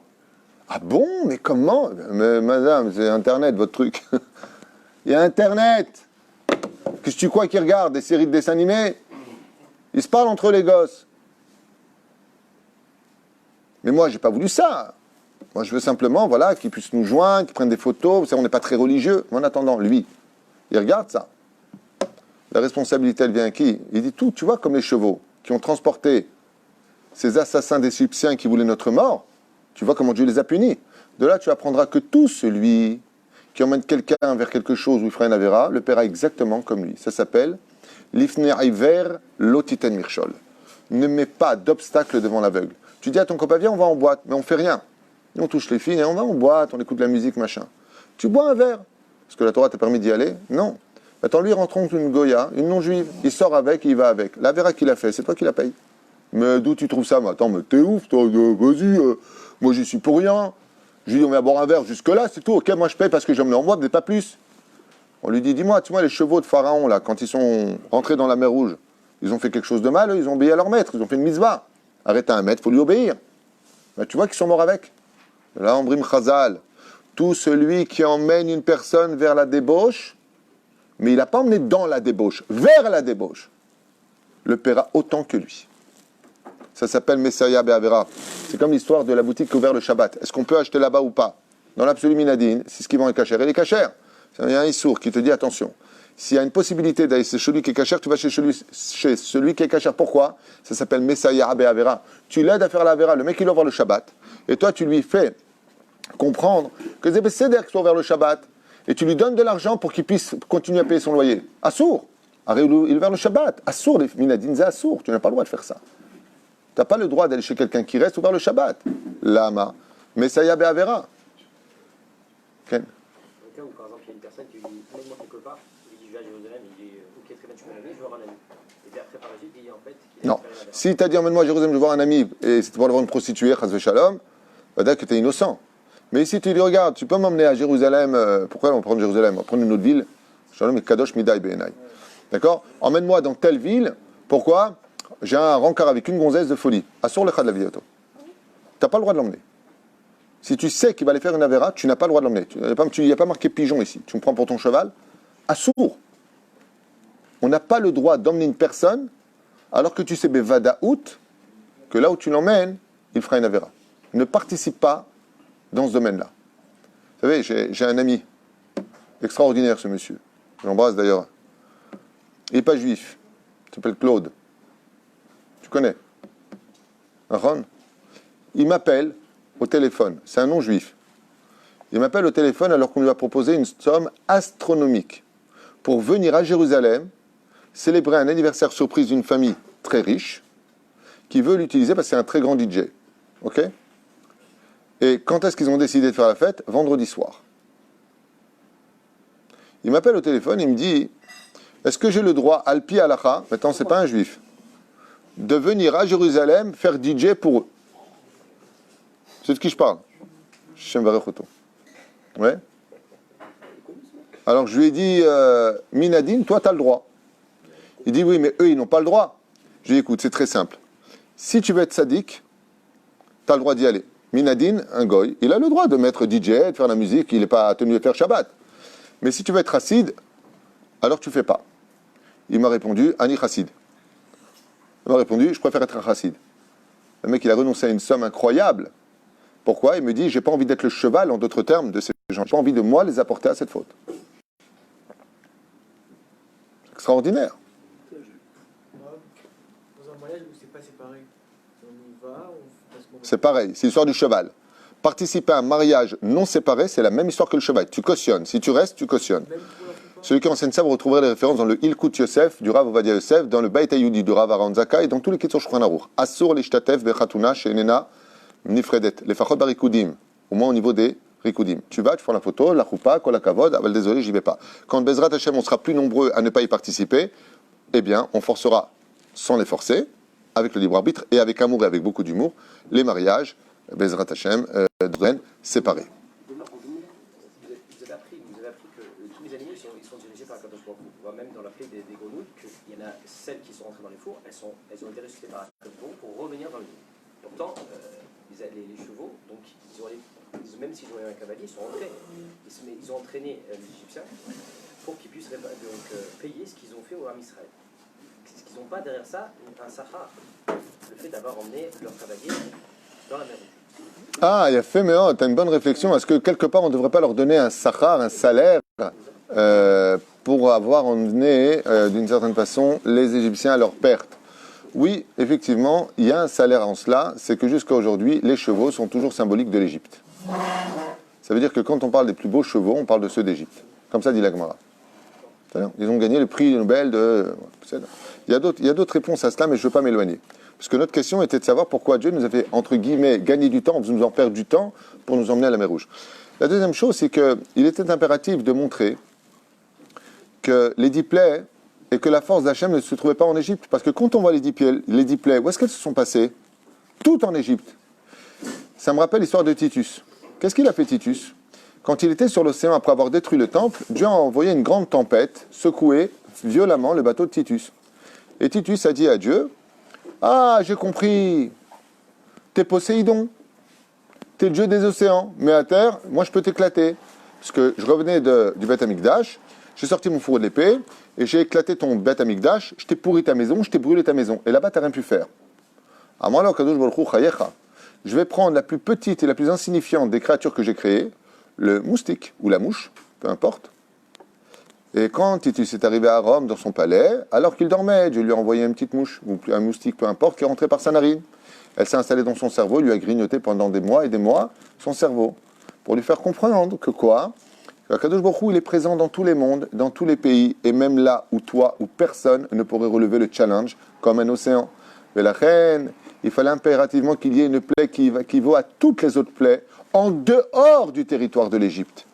Ah bon, mais comment? Mais madame, c'est Internet votre truc. Il y a Internet. Qu'est-ce que tu crois qu'ils regardent? Des séries de dessins animés? Ils se parlent entre les gosses. Mais moi, j'ai pas voulu ça. Moi, je veux simplement, voilà, qu'ils puissent nous joindre, qu'ils prennent des photos. Vous savez, on n'est pas très religieux. Mais en attendant, lui, il regarde ça. La responsabilité, elle vient à qui? Il dit tout, tu vois, comme les chevaux qui ont transporté ces assassins d'Égyptiens qui voulaient notre mort. Tu vois comment Dieu les a punis. De là, tu apprendras que tout celui qui emmène quelqu'un vers quelque chose où il fera une avéra, le paiera exactement comme lui. Ça s'appelle l'ifne iver lotiten mirchol. Ne mets pas d'obstacle devant l'aveugle. Tu dis à ton copain, viens, on va en boîte, mais on fait rien. Et on touche les filles et on va en boîte, on écoute la musique, machin. Tu bois un verre. Est-ce que la Torah t'a permis d'y aller? Non. Attends, lui, rencontre une Goya, une non-juive. Il sort avec, il va avec. L'avéra qu'il a fait, c'est toi qui la paye. Mais d'où tu trouves ça? Mais attends, mais t'es ouf, toi, vas-y, moi j'y suis pour rien. Je lui dis, on va boire un verre jusque-là, c'est tout. Ok, moi je paye parce que j'emmène en boîte, mais pas plus. On lui dit, dis-moi, tu vois, les chevaux de Pharaon, là, quand ils sont rentrés dans la mer Rouge, ils ont fait quelque chose de mal, eux, ils ont obéi à leur maître, ils ont fait une mitzvah. Arrête un maître, il faut lui obéir. Ben, tu vois qu'ils sont morts avec. Là, on brime Chazal. Tout celui qui emmène une personne vers la débauche, mais il n'a pas emmené dans la débauche, vers la débauche, le paiera autant que lui. Ça s'appelle Messiah Be'avera. C'est comme l'histoire de la boutique qui est ouverte le Shabbat. Est-ce qu'on peut acheter là-bas ou pas? Dans l'absolu minadine, si ce qui vend est cachère, il est cachère. Il y a un issour qui te dit attention. S'il y a une possibilité d'aller chez celui qui est cachère, tu vas chez celui qui est cachère. Pourquoi? Ça s'appelle Messiah Be'avera. Tu l'aides à faire la Avera. Le mec, il ouvre le Shabbat. Et toi, tu lui fais comprendre que c'est Besséder qui soit ouvert le Shabbat. Et tu lui donnes de l'argent pour qu'il puisse continuer à payer son loyer. Assour. Il est ouvert le Shabbat. Assour, les minadines, c'est assour. Tu n'as pas le droit de faire ça. Tu n'as pas le droit d'aller chez quelqu'un qui reste ouvert le Shabbat. Lama. Messiah Be'avera. Ken. Dans le cas où, par exemple, il y a une personne qui lui dit emmène-moi quelque part, il dit je vais à Jérusalem, il dit ok, très bien, tu peux m'amener, je veux voir un ami. Et puis après, par la suite, il dit en fait. Non. Si tu as dit emmène-moi à Jérusalem, je veux voir un ami, et c'était pour aller voir une prostituée, chas shalom, va dire que tu es innocent. Mais si tu lui regardes, tu peux m'emmener à Jérusalem, pourquoi on va prendre Jérusalem? On va prendre une autre ville. Shalom et Kadosh Midai Be'enai. D'accord? Emmène-moi dans telle ville. Pourquoi? J'ai un rencard avec une gonzesse de folie. Assur lecha de la vidéo. Tu n'as pas le droit de l'emmener. Si tu sais qu'il va aller faire une avéra, tu n'as pas le droit de l'emmener. Il n'y a pas marqué pigeon ici. Tu me prends pour ton cheval. Assour. On n'a pas le droit d'emmener une personne alors que tu sais, Bevadaout, que là où tu l'emmènes, il fera une avéra. Ne participe pas dans ce domaine-là. Vous savez, j'ai un ami extraordinaire, ce monsieur. Je l'embrasse d'ailleurs. Il n'est pas juif. Il s'appelle Claude. Tu connais? Ron? Il m'appelle au téléphone. C'est un non-juif. Il m'appelle au téléphone alors qu'on lui a proposé une somme astronomique pour venir à Jérusalem célébrer un anniversaire surprise d'une famille très riche qui veut l'utiliser parce que c'est un très grand DJ. Ok? Et quand est-ce qu'ils ont décidé de faire la fête? Vendredi soir. Il m'appelle au téléphone, il me dit est-ce que j'ai le droit, Alpi Alacha, maintenant c'est pas un juif, de venir à Jérusalem faire DJ pour eux? C'est de qui je parle? Shem Varechoto. Ouais. Alors je lui ai dit Minadine, toi tu as le droit. Il dit oui, mais eux ils n'ont pas le droit. Je lui ai dit écoute, c'est très simple. Si tu veux être sadique, tu as le droit d'y aller. Minadine, un goy, il a le droit de mettre DJ, de faire la musique, il n'est pas tenu de faire Shabbat. Mais si tu veux être chassid, alors tu ne fais pas. Il m'a répondu, Ani chassid. Il m'a répondu, je préfère être un chassid. Le mec, il a renoncé à une somme incroyable. Pourquoi? Il me dit, j'ai pas envie d'être le cheval, en d'autres termes, de ces gens. J'ai pas envie de moi les apporter à cette faute. Extraordinaire. Dans un mariage où c'est pas séparé, on y va, parce qu'on... C'est pareil, c'est l'histoire du cheval. Participer à un mariage non séparé, c'est la même histoire que le cheval. Tu cautionnes. Si tu restes, tu cautionnes. Même pour l'Afrique. Celui qui enseigne ça, vous retrouverez les références dans le Ilkut Yosef du Rav Ovadia Yosef, dans le Beit Hayudi du Rav Aaron Zaka et dans tous les Kitzur Shulchan Aruch. Assur l'ishtatef bechatuna she'enena nifredet. Les fachot barikudim, au moins au niveau des rikudim. Tu vas, tu prends la photo, la choupa, kol hakavod, aval désolé, j'y vais pas. Quand Bezrat Hashem, on sera plus nombreux à ne pas y participer, eh bien, on forcera, sans les forcer, avec le libre arbitre et avec amour et avec beaucoup d'humour, les mariages, Bezrat Hashem, séparés. Vous avez appris que tous les animaux ils sont dirigés par Akadosh Baruch Hu. On voit même dans la plaie des grenouilles qu'il y en a celles qui sont entrées dans les fours, elles ont été ressuscitées par Akadosh Baruch Hu pour revenir dans le lit. Pourtant, les chevaux, donc même s'ils ont eu un cavalier, ils sont rentrés. Ils ont entraîné les Égyptiens pour qu'ils puissent payer ce qu'ils ont fait au Ham Israël. Est-ce qu'ils n'ont pas derrière ça un sahar, le fait d'avoir emmené leur cavalier dans la mer Rouge? Ah, il a fait, mais oh, tu as une bonne réflexion. Est-ce que quelque part, on ne devrait pas leur donner un sahar, un salaire, pour avoir emmené, d'une certaine façon, les Égyptiens à leur perte? Oui, effectivement, il y a un salaire en cela. C'est que jusqu'à aujourd'hui, les chevaux sont toujours symboliques de l'Égypte. Ça veut dire que quand on parle des plus beaux chevaux, on parle de ceux d'Égypte. Comme ça dit la Gemara. Ils ont gagné le prix Nobel de... Il y a d'autres réponses à cela, mais je ne veux pas m'éloigner. Parce que notre question était de savoir pourquoi Dieu nous a fait, entre guillemets, gagner du temps, en nous en perdre du temps, pour nous emmener à la mer Rouge. La deuxième chose, c'est qu'il était impératif de montrer que les 10 plaies et que la force d'Hachem ne se trouvait pas en Égypte. Parce que quand on voit les 10 plaies, où est-ce qu'elles se sont passées? Tout en Égypte. Ça me rappelle l'histoire de Titus. Qu'est-ce qu'il a fait Titus? Quand il était sur l'océan après avoir détruit le temple, Dieu a envoyé une grande tempête, secouer violemment le bateau de Titus. Et Titus a dit à Dieu, « Ah, j'ai compris, t'es Poséidon, t'es le dieu des océans, mais à terre, moi je peux t'éclater. » Parce que je revenais du Beth Amikdash, j'ai sorti mon fourreau de l'épée, et j'ai éclaté ton Beth Amikdash, je t'ai pourri ta maison, je t'ai brûlé ta maison. Et là-bas, t'as rien pu faire. À moi, là, Kadosh Baruch Hu Chayecha, je vais prendre la plus petite et la plus insignifiante des créatures que j'ai créées, le moustique ou la mouche, peu importe. Et quand Titus est arrivé à Rome, dans son palais, alors qu'il dormait, Dieu lui a envoyé une petite mouche, ou un moustique, peu importe, qui est rentrée par sa narine. Elle s'est installée dans son cerveau, lui a grignoté pendant des mois et des mois son cerveau, pour lui faire comprendre que quoi? Kadosh Baruch Hu, il est présent dans tous les mondes, dans tous les pays, et même là où toi ou personne ne pourrait relever le challenge, comme un océan. Mais la reine, il fallait impérativement qu'il y ait une plaie qui vaut à toutes les autres plaies, en dehors du territoire de l'Égypte.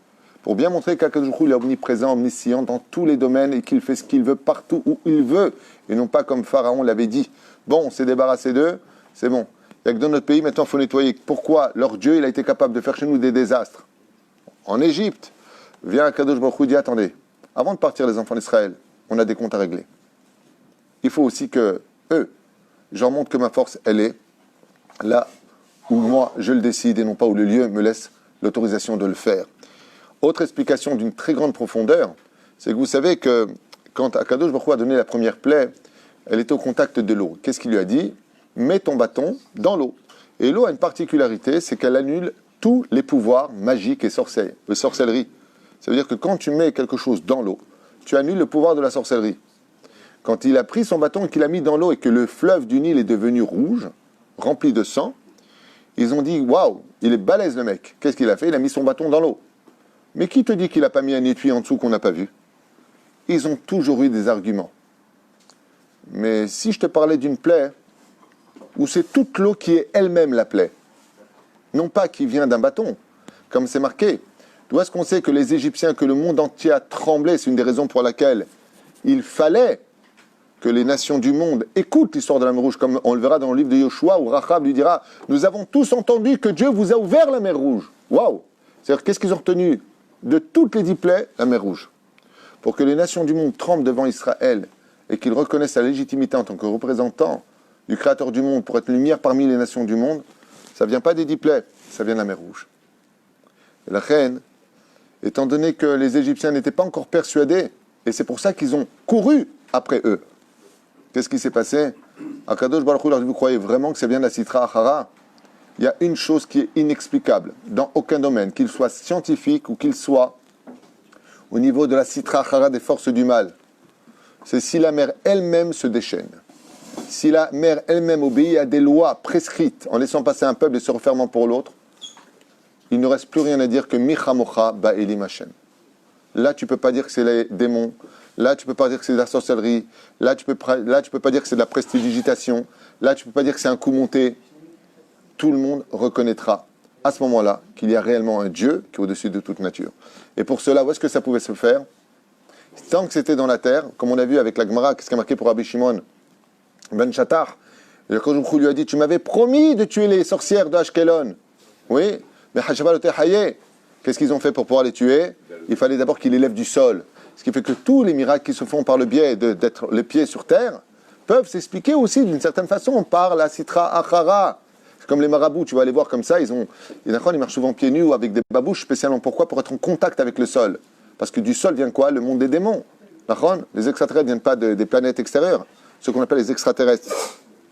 Pour bien montrer qu'Akadosh Baruch Hu est omniprésent, omniscient dans tous les domaines et qu'il fait ce qu'il veut partout où il veut. Et non pas comme Pharaon l'avait dit. Bon, on s'est débarrassé d'eux, c'est bon. Il n'y a que dans notre pays, maintenant il faut nettoyer. Pourquoi leur Dieu, il a été capable de faire chez nous des désastres? En Égypte, vient Akadosh Baruch Hu, dit attendez, avant de partir les enfants d'Israël, on a des comptes à régler. Il faut aussi que eux, j'en montre que ma force, elle est là où moi, je le décide et non pas où le lieu me laisse l'autorisation de le faire. Autre explication d'une très grande profondeur, c'est que vous savez que quand Akadosh Baruch Hu a donné la première plaie, elle était au contact de l'eau. Qu'est-ce qu'il lui a dit? Mets ton bâton dans l'eau. Et l'eau a une particularité, c'est qu'elle annule tous les pouvoirs magiques et sorcellerie. Ça veut dire que quand tu mets quelque chose dans l'eau, tu annules le pouvoir de la sorcellerie. Quand il a pris son bâton et qu'il l'a mis dans l'eau et que le fleuve du Nil est devenu rouge, rempli de sang, ils ont dit, waouh, il est balèze le mec. Qu'est-ce qu'il a fait? Il a mis son bâton dans l'eau. Mais qui te dit qu'il n'a pas mis un étui en dessous qu'on n'a pas vu? Ils ont toujours eu des arguments. Mais si je te parlais d'une plaie, où c'est toute l'eau qui est elle-même la plaie, non pas qui vient d'un bâton, comme c'est marqué. D'où est-ce qu'on sait que les Égyptiens, que le monde entier a tremblé? C'est une des raisons pour laquelle il fallait que les nations du monde écoutent l'histoire de la mer Rouge, comme on le verra dans le livre de Yoshua, où Rachab lui dira « Nous avons tous entendu que Dieu vous a ouvert la mer Rouge. » Waouh! C'est-à-dire, qu'est-ce qu'ils ont retenu de toutes les 10 plaies? La mer Rouge. Pour que les nations du monde tremblent devant Israël et qu'ils reconnaissent sa légitimité en tant que représentant du Créateur du monde pour être lumière parmi les nations du monde, ça ne vient pas des 10 plaies, ça vient de la mer Rouge. Et la reine, étant donné que les Égyptiens n'étaient pas encore persuadés, et c'est pour ça qu'ils ont couru après eux. Qu'est-ce qui s'est passé? Akadosh Baruch Hu leur dit, vous croyez vraiment que ça vient de la Sitra Achara? Il y a une chose qui est inexplicable dans aucun domaine, qu'il soit scientifique ou qu'il soit au niveau de la Sitra Achara des forces du mal. C'est si la mer elle-même se déchaîne. Si la mer elle-même obéit à des lois prescrites en laissant passer un peuple et se refermant pour l'autre, il ne reste plus rien à dire que Michamocha Ba'elim Hashem. Là, tu ne peux pas dire que c'est les démons. Là, tu ne peux pas dire que c'est de la sorcellerie. Là, tu peux pas dire que c'est de la prestidigitation. Là, tu ne peux pas dire que c'est un coup monté. Tout le monde reconnaîtra à ce moment-là qu'il y a réellement un Dieu qui est au-dessus de toute nature. Et pour cela, où est-ce que ça pouvait se faire? Tant que c'était dans la terre, comme on a vu avec la Gemara, qu'est-ce qui a marqué pour Rabbi Shimon Ben Shattar, le Kodesh lui a dit, tu m'avais promis de tuer les sorcières de Ashkelon. Oui, mais Hashava le Tehaye, qu'est-ce qu'ils ont fait pour pouvoir les tuer? Il fallait d'abord qu'ils les lèvent du sol. Ce qui fait que tous les miracles qui se font par le biais d'être les pieds sur terre peuvent s'expliquer aussi d'une certaine façon par la Sitra Achara. C'est comme les marabouts, tu vas aller voir comme ça, ils marchent souvent pieds nus ou avec des babouches, spécialement pourquoi? Pour être en contact avec le sol. Parce que du sol vient quoi? Le monde des démons. Les extraterrestres ne viennent pas des planètes extérieures, ce qu'on appelle les extraterrestres.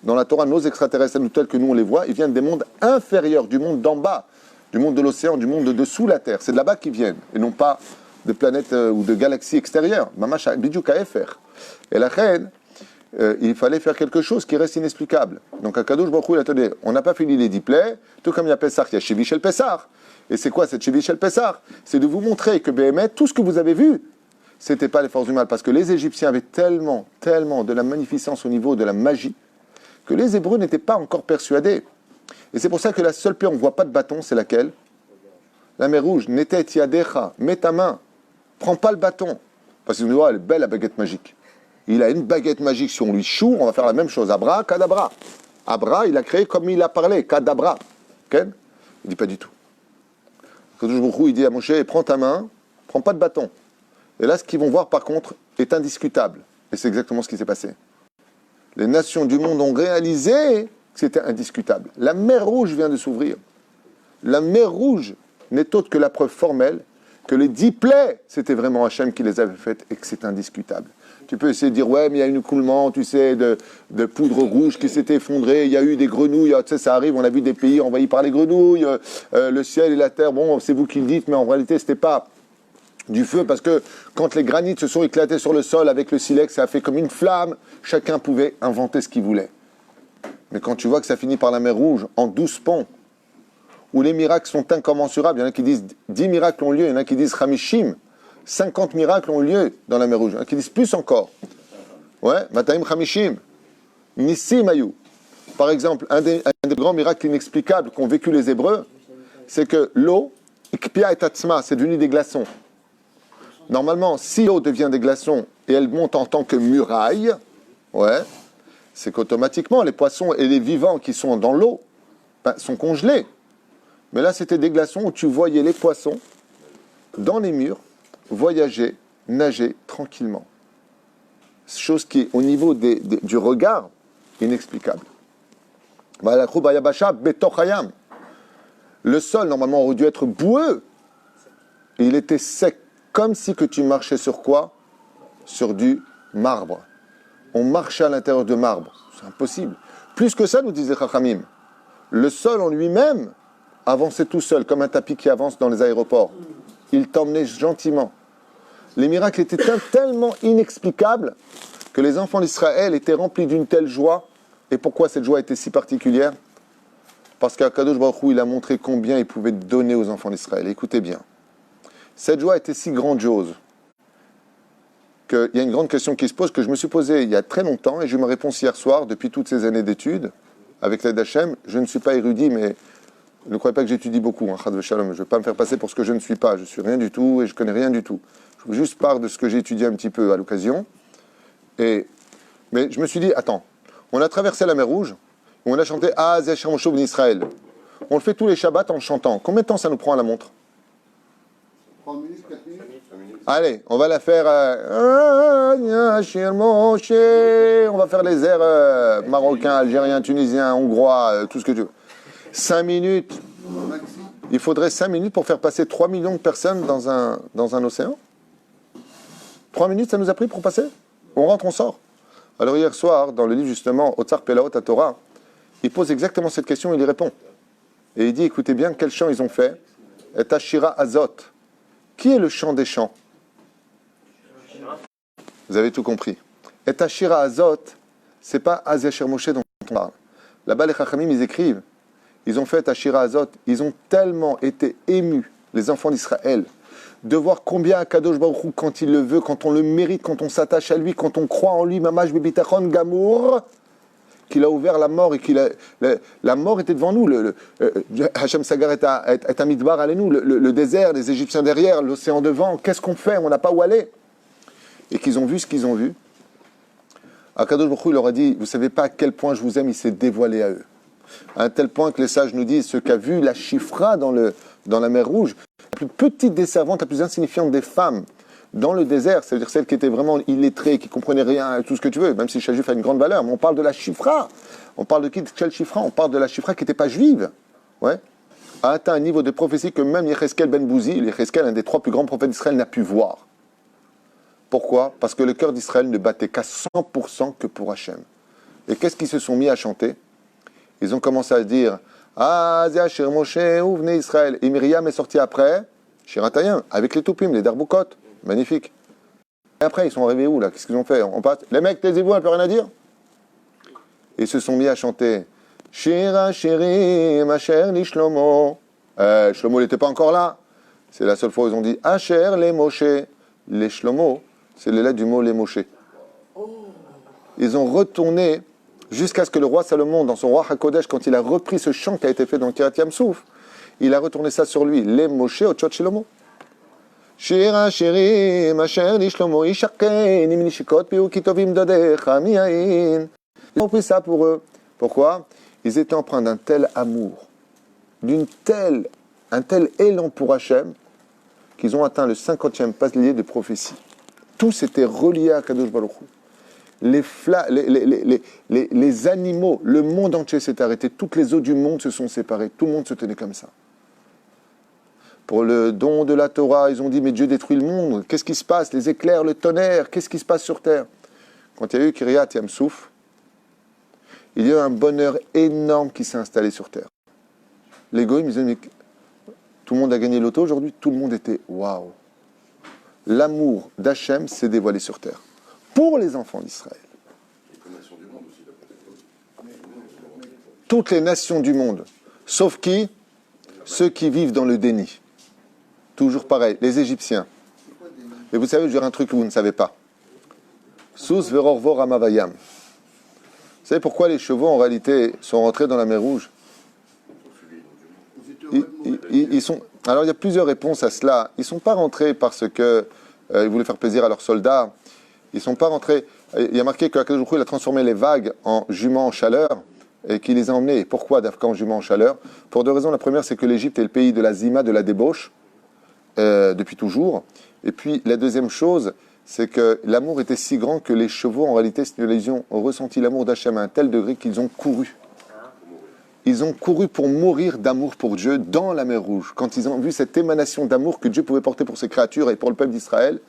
Dans la Torah, nos extraterrestres, tels que nous on les voit, ils viennent des mondes inférieurs, du monde d'en bas, du monde de l'océan, du monde de dessous la Terre. C'est de là-bas qu'ils viennent, et non pas de planètes ou de galaxies extérieures. Mamash bidou faire. Et la reine, il fallait faire quelque chose qui reste inexplicable. Donc à Kadosh Baruch Hu, il a dit, on n'a pas fini les 10 plaies, tout comme il y a Pessah, il y a Shevi Shel Pessah. Et c'est quoi cette Shevi Shel Pessah? C'est de vous montrer que Béhémet, tout ce que vous avez vu, c'était pas les forces du mal, parce que les Égyptiens avaient tellement de la magnificence au niveau de la magie, que les Hébreux n'étaient pas encore persuadés. Et c'est pour ça que la seule plaie, on ne voit pas de bâton, c'est laquelle? La mer rouge, Netet Yadecha, mets ta main, prends pas le bâton. Parce qu'ils nous disent, oh, elle est belle la baguette magique. Il a une baguette magique, si on lui choue, on va faire la même chose. Abra, kadabra. Abra, il a créé comme il a parlé, kadabra. Okay? Il dit pas du tout. Il dit à Moshe, prends ta main, prends pas de bâton. Et là, ce qu'ils vont voir, par contre, est indiscutable. Et c'est exactement ce qui s'est passé. Les nations du monde ont réalisé que c'était indiscutable. La mer Rouge vient de s'ouvrir. La mer Rouge n'est autre que la preuve formelle que les 10 plaies, c'était vraiment Hachem qui les avait faites et que c'est indiscutable. Tu peux essayer de dire, ouais, mais il y a eu un écoulement, tu sais, de poudre rouge qui s'était effondrée, il y a eu des grenouilles, tu sais, ça arrive, on a vu des pays envahis par les grenouilles, le ciel et la terre, bon, c'est vous qui le dites, mais en réalité, c'était pas du feu, parce que quand les granites se sont éclatés sur le sol avec le silex, ça a fait comme une flamme, chacun pouvait inventer ce qu'il voulait. Mais quand tu vois que ça finit par la mer Rouge, en 12 ponts, où les miracles sont incommensurables, il y en a qui disent 10 miracles ont lieu, il y en a qui disent Hamishim, 50 miracles ont lieu dans la mer Rouge, il y en a qui disent plus encore. Ouais, Mataim Hamishim, Nissim Ayou. Par exemple, un des grands miracles inexplicables qu'ont vécu les Hébreux, c'est que l'eau, Ikpia et Tatsma, c'est devenu des glaçons. Normalement, si l'eau devient des glaçons et elle monte en tant que muraille, ouais, c'est qu'automatiquement, les poissons et les vivants qui sont dans l'eau sont congelés. Mais là, c'était des glaçons où tu voyais les poissons dans les murs voyager, nager tranquillement. Chose qui est au niveau du regard inexplicable. Le sol, normalement, aurait dû être boueux. Et il était sec, comme si que tu marchais sur quoi? Sur du marbre. On marchait à l'intérieur de marbre. C'est impossible. Plus que ça, nous disait Chachamim. Le sol en lui-même avançait tout seul, comme un tapis qui avance dans les aéroports. Il t'emmenait gentiment. Les miracles étaient tellement inexplicables que les enfants d'Israël étaient remplis d'une telle joie. Et pourquoi cette joie était si particulière? Parce qu'Akadosh Baruch Hu, il a montré combien il pouvait donner aux enfants d'Israël. Écoutez bien. Cette joie était si grandiose qu'il y a une grande question qui se pose, que je me suis posée il y a très longtemps, et j'ai eu ma réponse hier soir, depuis toutes ces années d'études, avec l'aide d'Hachem. Je ne suis pas érudit, mais ne croyez pas que j'étudie beaucoup, hein, Chad Veshalom. Je ne vais pas me faire passer pour ce que je ne suis pas. Je ne suis rien du tout, et je ne connais rien du tout. Je vous juste parle de ce que j'ai étudié un petit peu à l'occasion. Mais je me suis dit, attends, on a traversé la mer Rouge, on a chanté Ah, Zéchem Shov Israël. On le fait tous les Shabbats en chantant. Combien de temps ça nous prend à la montre? 3 minutes, 4 minutes. Allez, on va la faire. On va faire les airs marocains, algériens, tunisiens, hongrois, tout ce que tu veux. 5 minutes. Il faudrait 5 minutes pour faire passer 3 millions de personnes dans un océan. 3 minutes, ça nous a pris pour passer? On rentre, on sort. Alors hier soir, dans le livre justement, Otsar Pelaot à Torah, il pose exactement cette question, il y répond. Et il dit, écoutez bien, quel chant ils ont fait? Et Ashira Azot. Qui est le chant des chants? Vous avez tout compris. Et Ashira Azot, c'est pas Azia Moshe dont on parle. Là-bas, les Chachamim, ils écrivent ils ont fait à Shira Azot, ils ont tellement été émus, les enfants d'Israël, de voir combien Akadosh Baruch Hu, quand il le veut, quand on le mérite, quand on s'attache à lui, quand on croit en lui, Mamash Bebitachon Gamour, qu'il a ouvert la mort et la mort était devant nous. Hachem Sagar est à Midbar, allez-nous, le désert, les Égyptiens derrière, l'océan devant, qu'est-ce qu'on fait? On n'a pas où aller. Et qu'ils ont vu ce qu'ils ont vu. Akadosh Baruch Hu, il leur a dit, vous ne savez pas à quel point je vous aime, il s'est dévoilé à eux. À un tel point que les sages nous disent, ce qu'a vu la Chifra dans la mer Rouge, la plus petite des servantes, la plus insignifiante des femmes, dans le désert, c'est-à-dire celle qui était vraiment illettrée, qui ne comprenait rien, tout ce que tu veux, même si Chajuf a une grande valeur, mais on parle de la Chifra. On parle de qui? De quelle Chifra? On parle de la Chifra qui n'était pas juive. Ouais. A atteint un niveau de prophétie que même Yecheskel ben Bouzi, Yecheskel, un des 3 plus grands prophètes d'Israël, n'a pu voir. Pourquoi? Parce que le cœur d'Israël ne battait qu'à 100% que pour Hachem. Et qu'est-ce qu'ils se sont mis à chanter? Ils ont commencé à dire Ah, Zéa, Shir Moshe, où venez Israël? Et Myriam est sortie après, Shiratayim, avec les Toupim, les Darbukot. Magnifique. Et après, ils sont arrivés où là? Qu'est-ce qu'ils ont fait? On passe. Les mecs, taisez-vous, elle peut rien à dire. Et ils se sont mis à chanter Shira Shiri, ma chère ni Shlomo. Shlomo n'était pas encore là. C'est la seule fois où ils ont dit Asher les Moshe. Les Shlomo, c'est les lettres du mot les Moshe. Ils ont retourné jusqu'à ce que le roi Salomon, dans son roi HaKodesh, quand il a repris ce chant qui a été fait dans Kiryat Yamsouf, il a retourné ça sur lui. Les Moshe au Tchot Shlomo. Shira Shiri, ma chère ni Shlomo, Ishakei, ni Minishikot, Piu Kitovim Dodecha, Miaïn. Ils ont pris ça pour eux. Pourquoi? Ils étaient empreints d'un tel amour, un tel élan pour Hachem, qu'ils ont atteint le 50e palier de prophétie. Tous étaient reliés à Kadosh Baruch Hu. Les animaux, le monde entier s'est arrêté, toutes les eaux du monde se sont séparées, tout le monde se tenait comme ça. Pour le don de la Torah, ils ont dit, mais Dieu détruit le monde, qu'est-ce qui se passe? Les éclairs, le tonnerre, qu'est-ce qui se passe sur terre? Quand il y a eu Kiryat Yamsouf, il y a eu un bonheur énorme qui s'est installé sur terre. Les goïms, ils disaient, mais tout le monde a gagné l'auto aujourd'hui, tout le monde était waouh. L'amour d'Hachem s'est dévoilé sur terre. Pour les enfants d'Israël. Toutes les nations du monde. Sauf qui? Ceux qui vivent dans le déni. Toujours pareil, les Égyptiens. Et vous savez, je vais dire un truc que vous ne savez pas. Sous verorvor amavayam. Vous savez pourquoi les chevaux, en réalité, sont rentrés dans la mer Rouge? Ils sont... Alors, il y a plusieurs réponses à cela. Ils ne sont pas rentrés parce qu'ils voulaient faire plaisir à leurs soldats. Ils ne sont pas rentrés... Il y a marqué qu'Akadosh Baruch Hu a transformé les vagues en juments en chaleur et qu'il les a emmenés. Pourquoi d'Afka en juments en chaleur? Pour 2 raisons. La première, c'est que l'Égypte est le pays de la zima, de la débauche, depuis toujours. Et puis, la deuxième chose, c'est que l'amour était si grand que les chevaux, en réalité, ils ont ressenti l'amour d'Hachem à un tel degré qu'ils ont couru. Ils ont couru pour mourir d'amour pour Dieu dans la mer Rouge. Quand ils ont vu cette émanation d'amour que Dieu pouvait porter pour ses créatures et pour le peuple d'Israël,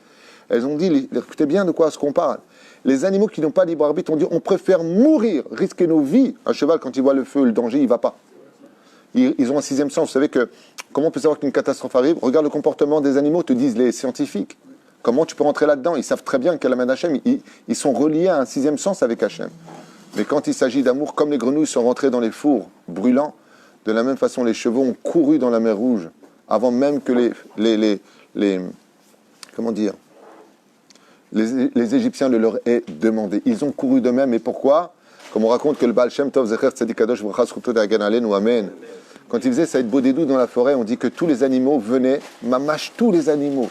elles ont dit, écoutez bien de quoi est-ce qu'on parle. Les animaux qui n'ont pas libre arbitre ont dit, on préfère mourir, risquer nos vies. Un cheval, quand il voit le feu, le danger, il ne va pas. Ils ont un 6e sens. Vous savez que, comment on peut savoir qu'une catastrophe arrive? Regarde le comportement des animaux, te disent les scientifiques. Comment tu peux rentrer là-dedans? Ils savent très bien qu'à la main d'Hachem, ils sont reliés à un 6e sens avec Hachem. Mais quand il s'agit d'amour, comme les grenouilles sont rentrées dans les fours brûlants, de la même façon, les chevaux ont couru dans la mer Rouge, avant même que les Égyptiens le leur aient demandé. Ils ont couru d'eux-mêmes. Et pourquoi? Comme on raconte que le Baal Shem Tov Zecher Tzadik Kadosh Bracha Zchuto d'Hagan Aleinu Amen. Quand il faisait Saïd Bodedou dans la forêt, on dit que tous les animaux venaient, mamache tous les animaux.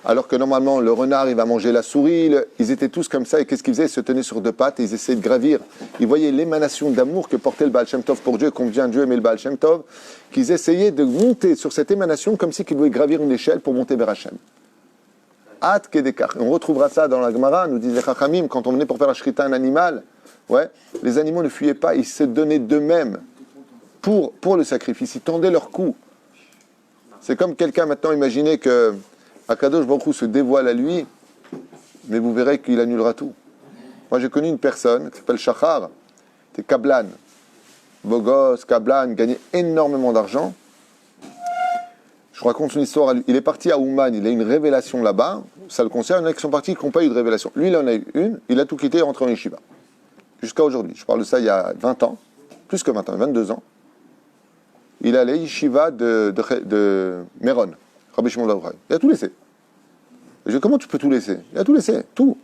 Alors que normalement, le renard, il va manger la souris. Ils étaient tous comme ça. Et qu'est-ce qu'ils faisaient? Ils se tenaient sur 2 pattes et ils essayaient de gravir. Ils voyaient l'émanation d'amour que portait le Baal Shem Tov pour Dieu, combien Dieu aimait le Baal Shem Tov, qu'ils essayaient de monter sur cette émanation comme si qu'ils voulaient gravir une échelle pour monter vers Hachem. At Kedekar. On retrouvera ça dans la Gemara, nous disait Chachamim, quand on venait pour faire la shrita un animal, ouais, les animaux ne fuyaient pas, ils se donnaient d'eux-mêmes pour le sacrifice. Ils tendaient leur cou. C'est comme quelqu'un maintenant, imaginez que Akadosh Baruch Hu se dévoile à lui, mais vous verrez qu'il annulera tout. Moi, j'ai connu une personne qui s'appelle Shachar, c'était Kablan. Beau gosse, Kablan, gagnait énormément d'argent. Je raconte une histoire. Il est parti à Ouman, il a eu une révélation là-bas. Ça le concerne. Il y en a qui sont partis qui n'ont pas eu de révélation. Lui, il en a eu une. Il a tout quitté et est rentré en yeshiva. Jusqu'à aujourd'hui. Je parle de ça il y a 20 ans. Plus que 20 ans, 22 ans. il allait yeshiva de Meron, Rabbi Shimon Bar Yochai. Il a tout laissé. Je dis, comment tu peux tout laisser? Il a tout laissé, tout.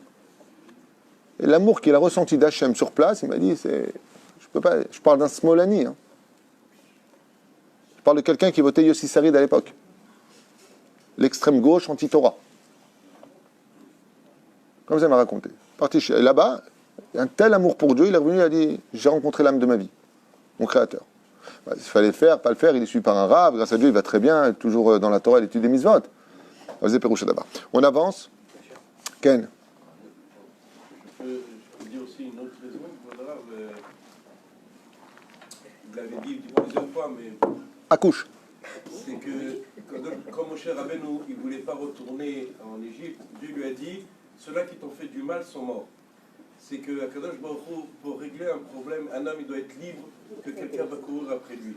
Et l'amour qu'il a ressenti d'Hachem sur place, il m'a dit, je peux pas, je parle d'un Smolani. Hein. Je parle de quelqu'un qui votait Yossi Sarid à l'époque. L'extrême gauche anti-Torah. Comme ça, il m'a raconté. Parti là-bas, un tel amour pour Dieu, il est revenu, il a dit, j'ai rencontré l'âme de ma vie, mon créateur. Bah, il fallait le faire, pas le faire, il est suivi par un rave, grâce à Dieu, il va très bien, toujours dans la Torah, il étudie des mitzvot. On avance. Ken. Je peux dire aussi une autre raison, voilà, vous l'avez dit plusieurs fois, mais Accouche. c'est que quand Moshe Rabbeinu il ne voulait pas retourner en Égypte, Dieu lui a dit, ceux-là qui t'ont fait du mal sont morts. C'est que Akadosh Baruch Hu, pour régler un problème, un homme il doit être libre que quelqu'un va courir après lui.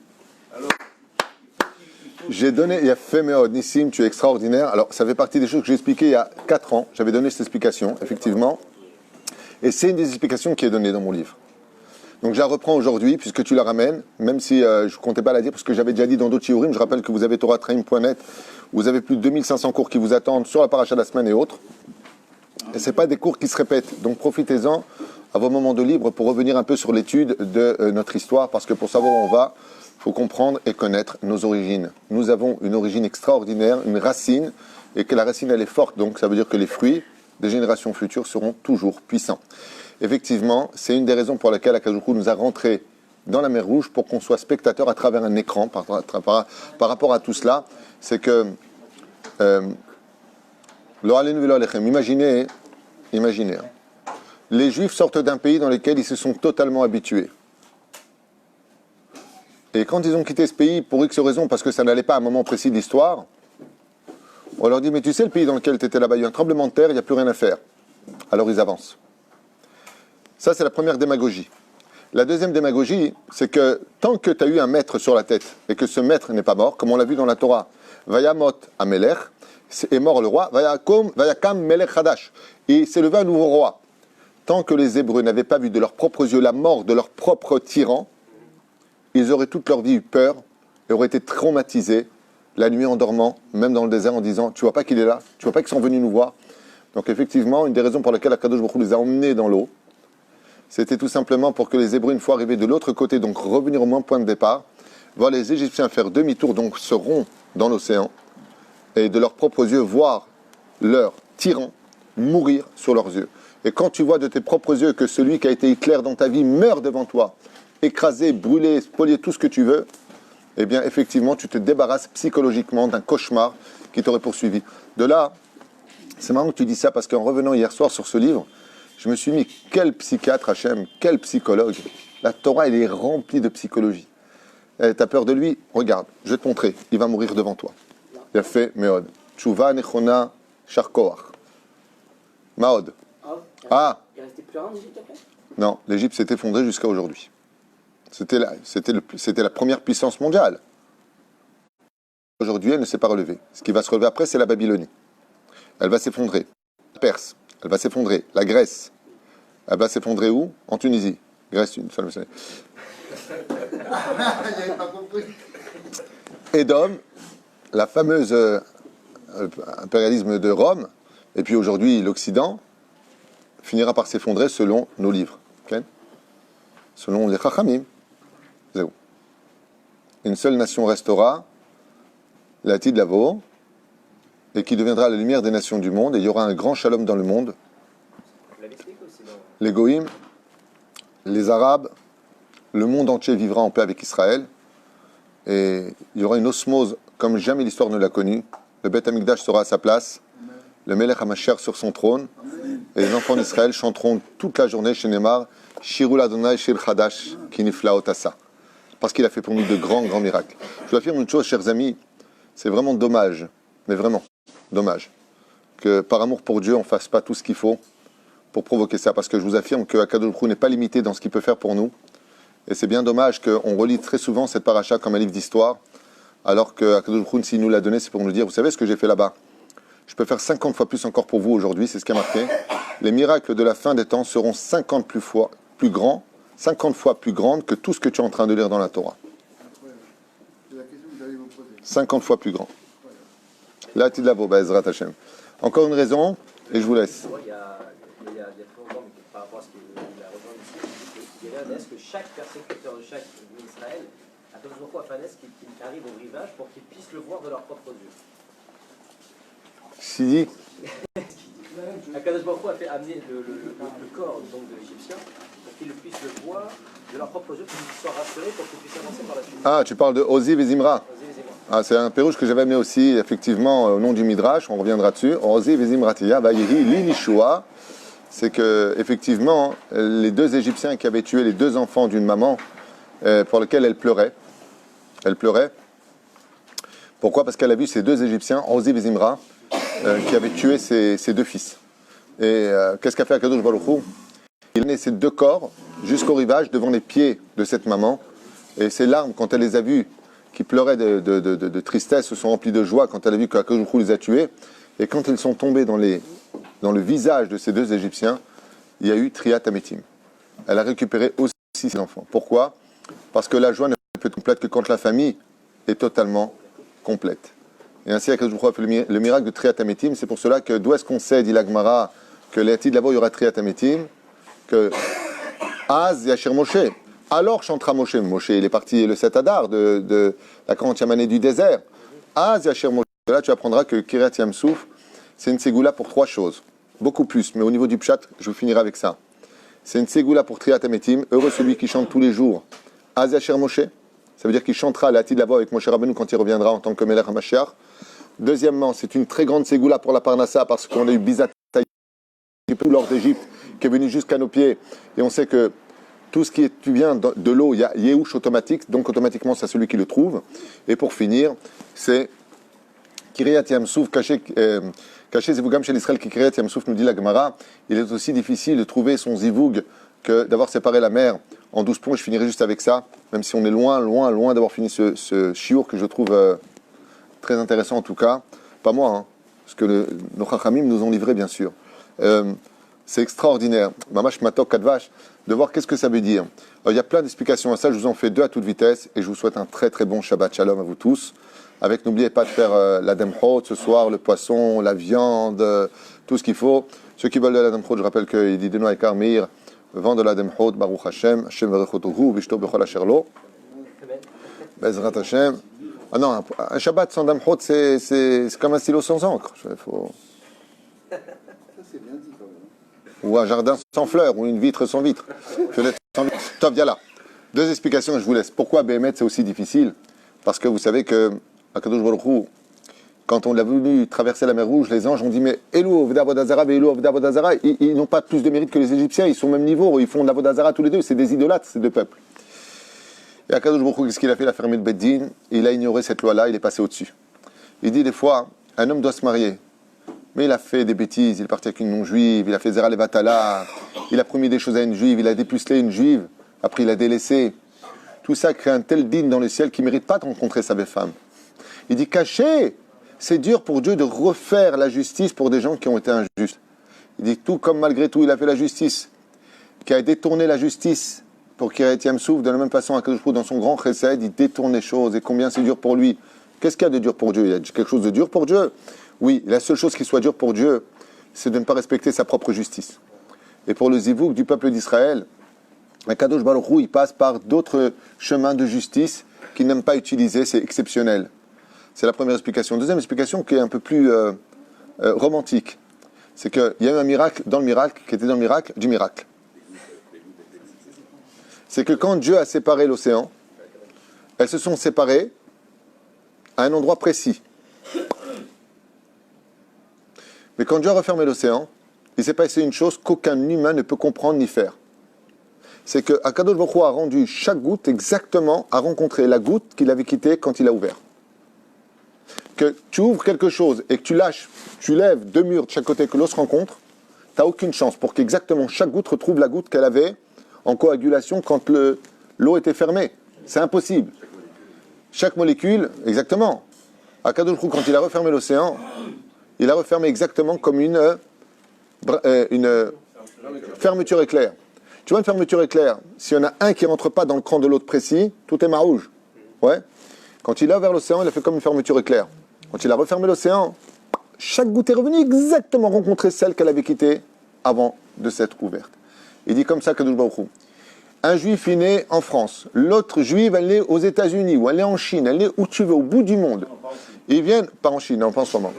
Alors, J'ai donné, il y a fait Meod, Nissim, tu es extraordinaire. Alors, ça fait partie des choses que j'ai expliquées il y a 4 ans. J'avais donné cette explication, effectivement. Et c'est une des explications qui est donnée dans mon livre. Donc, je la reprends aujourd'hui, puisque tu la ramènes, même si je ne comptais pas la dire, parce que j'avais déjà dit dans d'autres shiurim. Je rappelle que vous avez TorahTraim.net, où vous avez plus de 2500 cours qui vous attendent sur la paracha de la semaine et autres. Et ce n'est pas des cours qui se répètent. Donc, profitez-en à vos moments de libre pour revenir un peu sur l'étude de notre histoire, parce que pour savoir où on va, il faut comprendre et connaître nos origines. Nous avons une origine extraordinaire, une racine, et que la racine, elle est forte. Donc, ça veut dire que les fruits des générations futures seront toujours puissants. Effectivement, c'est une des raisons pour lesquelles Akadosh Baruch Hu nous a rentrés dans la mer Rouge pour qu'on soit spectateur à travers un écran. Par rapport à tout cela, c'est que imaginez, les Juifs sortent d'un pays dans lequel ils se sont totalement habitués. Et quand ils ont quitté ce pays, pour X raisons, parce que ça n'allait pas à un moment précis de l'histoire, on leur dit, mais tu sais, le pays dans lequel tu étais là-bas, il y a eu un tremblement de terre, il n'y a plus rien à faire. Alors ils avancent. Ça, c'est la première démagogie. La deuxième démagogie, c'est que tant que tu as eu un maître sur la tête, et que ce maître n'est pas mort, comme on l'a vu dans la Torah, Vayamot Amelech, est mort le roi, Vayakam Melech Hadash, et s'est levé un nouveau roi. Tant que les Hébreux n'avaient pas vu de leurs propres yeux la mort de leur propre tyran, ils auraient toute leur vie eu peur et auraient été traumatisés la nuit en dormant, même dans le désert, en disant « Tu vois pas qu'il est là? Tu vois pas qu'ils sont venus nous voir ?» Donc effectivement, une des raisons pour lesquelles Akadosh Baruch Hu les a emmenés dans l'eau, c'était tout simplement pour que les Hébreux, une fois arrivés de l'autre côté, donc revenir au même point de départ, voir les Égyptiens faire demi-tour, donc se rompre dans l'océan, et de leurs propres yeux voir leur tyran mourir sur leurs yeux. Et quand tu vois de tes propres yeux que celui qui a été Hitler dans ta vie meurt devant toi, écrasé, brûlé, spolié, tout ce que tu veux, eh bien, effectivement, tu te débarrasses psychologiquement d'un cauchemar qui t'aurait poursuivi. De là, c'est marrant que tu dis ça, parce qu'en revenant hier soir sur ce livre, je me suis dit, quel psychiatre, Hachem, quel psychologue. La Torah, elle est remplie de psychologie. T'as peur de lui? Regarde, je vais te montrer, il va mourir devant toi. Il a fait Meod. Tshuva Nechona Sharkoach. Maod. Ah! Il restait plus rien d'Égypte après? Non, l'Égypte s'est effondrée jusqu'à aujourd'hui. C'était la première puissance mondiale. Aujourd'hui, elle ne s'est pas relevée. Ce qui va se relever après, c'est la Babylonie. Elle va s'effondrer. La Perse, elle va s'effondrer. La Grèce, elle va s'effondrer où? En Tunisie. Grèce, une seule. Édom, la fameuse impérialisme de Rome, et puis aujourd'hui l'Occident, finira par s'effondrer selon nos livres. Okay? Selon les Chachamim. Une seule nation restera, la Tidlavo, et qui deviendra la lumière des nations du monde, et il y aura un grand shalom dans le monde. Les Goïm, les Arabes, le monde entier vivra en paix avec Israël, et il y aura une osmose comme jamais l'histoire ne l'a connue. Le Beth Amikdash sera à sa place, le Melech HaMashiach sur son trône, et les enfants d'Israël chanteront toute la journée chez Neymar, Shirul Adonai Shir Chadash Kiniflaot Asa, parce qu'il a fait pour nous de grands miracles. Je vous affirme une chose, chers amis, c'est vraiment dommage, mais vraiment dommage, que par amour pour Dieu, on ne fasse pas tout ce qu'il faut pour provoquer ça, parce que je vous affirme que Akadosh Baruch Hu n'est pas limité dans ce qu'il peut faire pour nous, et c'est bien dommage qu'on relit très souvent cette paracha comme un livre d'histoire, alors que Akadosh Baruch Hu, s'il nous l'a donné, c'est pour nous dire, vous savez ce que j'ai fait là-bas? Je peux faire 50 fois plus encore pour vous aujourd'hui, c'est ce qui a marqué. Les miracles de la fin des temps seront 50 fois plus grands que tout ce que tu es en train de lire dans la Torah. 50 fois plus grand. Là, tu l'as, Ezrat Hashem. Encore une raison, et je vous laisse. Il y a très longtemps, mais par rapport à ce qu'il a rejoint ici, il y avait un est que chaque persécuteur de chaque Israël a toujours fois un est qui arrive au rivage pour qu'ils puissent le voir de leurs propres yeux. Sidi, Akadosh Baruch Hu a fait amener le corps donc, de l'Égyptien pour qu'ils puissent le voir de leurs propres yeux, pour qu'ils soient rassurés, pour qu'ils puissent avancer par la suite. ah, tu parles de Oziv et Zimra. Ah, c'est un pérouge que j'avais amené aussi, effectivement, au nom du Midrash, on reviendra dessus. Oziv et Zimratiya, Vayehi, Lilishua. C'est que, effectivement, les deux Égyptiens qui avaient tué les deux enfants d'une maman, pour lesquels elle pleurait. Elle pleurait. Pourquoi? Parce qu'elle a vu ces deux Égyptiens, Oziv et Zimra, qui avaient tué ses deux fils. Et qu'est-ce qu'a fait Akadosh Baruch Hu? Il a amené ces deux corps jusqu'au rivage, devant les pieds de cette maman. Et ses larmes, quand elle les a vus, qui pleuraient de tristesse, se sont remplies de joie quand elle a vu qu'Akadosh Baruch Hu les a tués. Et quand ils sont tombés dans le visage de ces deux Égyptiens, il y a eu Triat Ametim. Elle a récupéré aussi ses enfants. Pourquoi? Parce que la joie ne peut être complète que quand la famille est totalement complète. Et ainsi, Akadosh Baruch Hu a fait le miracle de Triat Ametim. C'est pour cela que d'où est-ce qu'on sait, dit la Gemara, que l'étude là-bas, il y aura Triat Ametim, que Az Yashir Moshe. Alors chantera Moshe. Moshe, il est parti le 7 Adar de la 40e année du désert. Az Yashir Moshe. Là, tu apprendras que Kiryat Yamsouf, c'est une ségoula pour trois choses. Beaucoup plus, mais au niveau du pshat, je finirai avec ça. C'est une ségoula pour Triat Ametim. Heureux celui qui chante tous les jours. Az Yashir Moshe. Ça veut dire qu'il chantera la de là-bas avec Moshe Rabbeinu quand il reviendra en tant que Melech HaMashiach. Deuxièmement, c'est une très grande ségoula pour la Parnassa parce qu'on a eu Bizat l'or d'Égypte qui est venu jusqu'à nos pieds. Et on sait que tout ce qui est, tu viens de l'eau, il y a Yehush automatique, donc automatiquement c'est celui qui le trouve. Et pour finir, c'est Kiryat Yamsouf, caché Zivugam chez l'Israël, qui Kiryat Yamsouf nous dit la Gemara. Il est aussi difficile de trouver son Zivug que d'avoir séparé la mer en 12 ponts. Je finirai juste avec ça, même si on est loin d'avoir fini ce shiur que je trouve très intéressant en tout cas. Pas moi, hein, parce que nos Chachamim nous ont livré bien sûr. C'est extraordinaire, Mamash Matok Kadvash, de voir qu'est-ce que ça veut dire. Il y a plein d'explications à ça, je vous en fais deux à toute vitesse, et je vous souhaite un très très bon Shabbat Shalom à vous tous. Avec, n'oubliez pas de faire la Demchot ce soir, le poisson, la viande, tout ce qu'il faut. Ceux qui veulent de la Demchot, je rappelle qu'il dit Deno et Karmir, vend de la Demchot, Baruch Hashem, Hashem Verechotohu, Vishto Bechol Asherlo. Bezrat Hashem. Ah non, un Shabbat sans Demchot, c'est comme un stylo sans encre. Faut... Ou un jardin sans fleurs, ou une vitre sans vitre. Top, là. Deux explications et je vous laisse. Pourquoi Béhémet c'est aussi difficile? Parce que vous savez que Akadosh Baruch Hu, quand on a voulu traverser la mer Rouge, les anges ont dit mais Elou Ovda Vodazara et Elou Ovda Vodazara, ils n'ont pas plus de mérite que les Égyptiens, ils sont au même niveau, ils font de la Vodazara tous les deux, c'est des idolâtres ces deux peuples. Et Akadosh Baruch Hu, qu'est-ce qu'il a fait? Il a fermé le Beddin, il a ignoré cette loi-là, il est passé au-dessus. Il dit des fois, un homme doit se marier. Mais il a fait des bêtises, il est parti avec une non-juive, il a fait Zera Levatala, il a promis des choses à une juive, il a dépucelé une juive, après il a délaissé. Tout ça crée un tel digne dans le ciel qu'il ne mérite pas de rencontrer sa belle femme. Il dit caché, c'est dur pour Dieu de refaire la justice pour des gens qui ont été injustes. Il dit tout comme malgré tout il a fait la justice, qui a détourné la justice pour Kiryat Yamsouf, de la même façon Akadosh Baruch Hu dans son grand chesed, il détourne les choses et combien c'est dur pour lui. Qu'est-ce qu'il y a de dur pour Dieu? Il y a quelque chose de dur pour Dieu? Oui, la seule chose qui soit dure pour Dieu, c'est de ne pas respecter sa propre justice. Et pour le zivouk du peuple d'Israël, Akadosh Baruch Hu, il passe par d'autres chemins de justice qu'il n'aime pas utiliser, c'est exceptionnel. C'est la première explication. Deuxième explication qui est un peu plus romantique, c'est qu'il y a eu un miracle dans le miracle, qui était dans le miracle du miracle. C'est que quand Dieu a séparé l'océan, elles se sont séparées à un endroit précis. Mais quand Dieu a refermé l'océan, il s'est passé une chose qu'aucun humain ne peut comprendre ni faire. C'est que Akadosh Baruch Hu a rendu chaque goutte exactement à rencontrer la goutte qu'il avait quittée quand il a ouvert. Que tu ouvres quelque chose et que tu lâches, tu lèves deux murs de chaque côté, que l'eau se rencontre, tu n'as aucune chance pour qu'exactement chaque goutte retrouve la goutte qu'elle avait en coagulation quand l'eau était fermée. C'est impossible. Chaque molécule, exactement. Akadosh Baruch Hu, quand il a refermé l'océan, il a refermé exactement comme une fermeture éclair. Tu vois une fermeture éclair, s'il y en a un qui ne rentre pas dans le cran de l'autre précis, tout est marouge. Ouais. Quand il a ouvert l'océan, il a fait comme une fermeture éclair. Quand il a refermé l'océan, chaque goutte est revenue exactement rencontrer celle qu'elle avait quittée avant de s'être ouverte. Il dit comme ça, Kadosh Baruch Hu. Un juif est né en France, l'autre juive elle est aux États-Unis, ou elle est en Chine, elle est où tu veux, au bout du monde. Ils viennent, pas en Chine, non, pas en ce moment.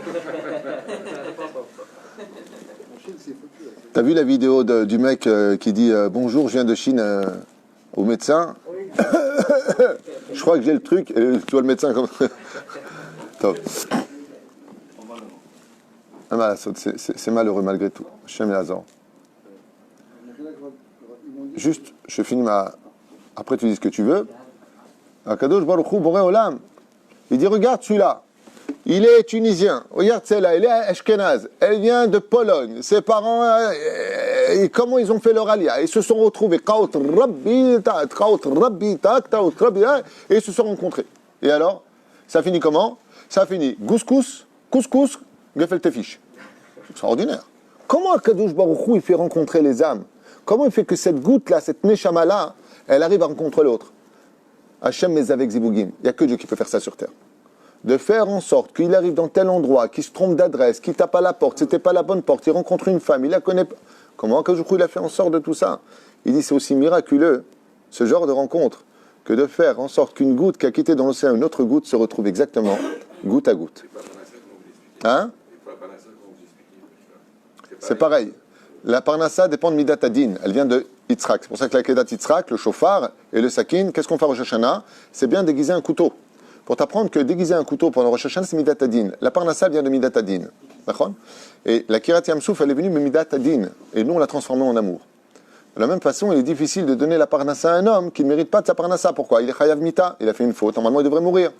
T'as vu la vidéo du mec qui dit bonjour, je viens de Chine au médecin. Je crois que j'ai le truc, et tu vois le médecin comme. Top. C'est malheureux malgré tout. Shem Yazor. Juste, je finis ma. Après, tu dis ce que tu veux. Akadosh Baruch Hu Boré Olam. Il dit regarde celui-là. Il est tunisien. Regarde celle-là. Elle est ashkénaze. Elle vient de Pologne. Ses parents, comment ils ont fait leur alia? Ils se sont retrouvés. Et ils se sont rencontrés. Et alors, ça finit comment? Ça finit couscous, gefilte fish. Extraordinaire. Comment Akadosh Baruch Hu il fait rencontrer les âmes? Comment il fait que cette goutte-là, cette neshama-là, elle arrive à rencontrer l'autre? Hachem mes avec Zibugim. Il n'y a que Dieu qui peut faire ça sur terre. De faire en sorte qu'il arrive dans tel endroit, qu'il se trompe d'adresse, qu'il tape à la porte, c'était pas la bonne porte, il rencontre une femme, il la connaît pas. Comment Akadosh Baruch Hu il a fait en sorte de tout ça? Il dit c'est aussi miraculeux, ce genre de rencontre, que de faire en sorte qu'une goutte qui a quitté dans l'océan une autre goutte se retrouve exactement goutte à goutte. Hein? C'est pareil. La parnassa dépend de Midat Adin. Elle vient de Yitzhak. C'est pour ça que la Kedat Yitzhak, le chauffard et le sakin, qu'est-ce qu'on fait au Rosh Hashanah? C'est bien déguiser un couteau. Pour t'apprendre que déguiser un couteau pendant le Rosh Hashanah, c'est Midat Adin. La parnassa vient de Midat Adin. D'accord? Et la Kirat Yamsouf, elle est venue de Midat Adin. Et nous, on l'a transformée en amour. De la même façon, il est difficile de donner la parnassa à un homme qui ne mérite pas de sa parnassa. Pourquoi? Il est chayav mita. Il a fait une faute. Normalement, il devrait mourir.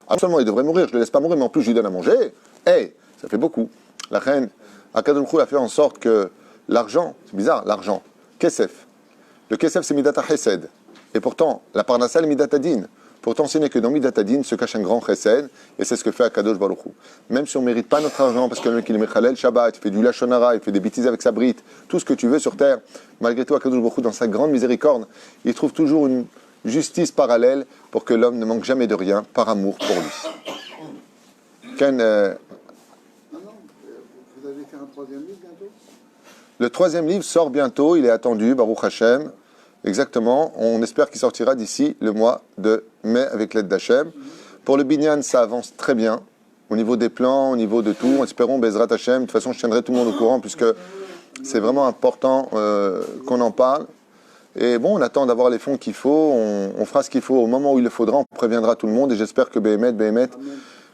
Absolument, il devrait mourir. Je ne le laisse pas mourir, mais en plus, je lui donne à manger. Hey, ça fait beaucoup. La reine, Akadosh Baruch Hu a fait en sorte que l'argent, c'est bizarre, l'argent, kesef. Le kesef, c'est midat chesed. Et pourtant, la parnassa, c'est midat adin. Pour enseigner que dans midat adin se cache un grand chesed, et c'est ce que fait Akadosh Baruch Hu. Même si on ne mérite pas notre argent, parce que le mec, il est mechalel Shabbat, il fait du lashon hara, il fait des bêtises avec sa brite, tout ce que tu veux sur terre, malgré tout, Akadosh Baruch Hu, dans sa grande miséricorde, il trouve toujours une justice parallèle pour que l'homme ne manque jamais de rien, par amour pour lui. Ken, Vous allez faire un troisième livre bientôt? le troisième livre sort bientôt, il est attendu, Baruch Hashem. Exactement, on espère qu'il sortira d'ici le mois de mai avec l'aide d'Hachem. Pour le Binyan, ça avance très bien, au niveau des plans, au niveau de tout. Espérons Bezrat Hashem. De toute façon, je tiendrai tout le monde au courant puisque c'est vraiment important qu'on en parle. Et bon, on attend d'avoir les fonds qu'il faut, on fera ce qu'il faut au moment où il le faudra, on préviendra tout le monde et j'espère que Béhémet,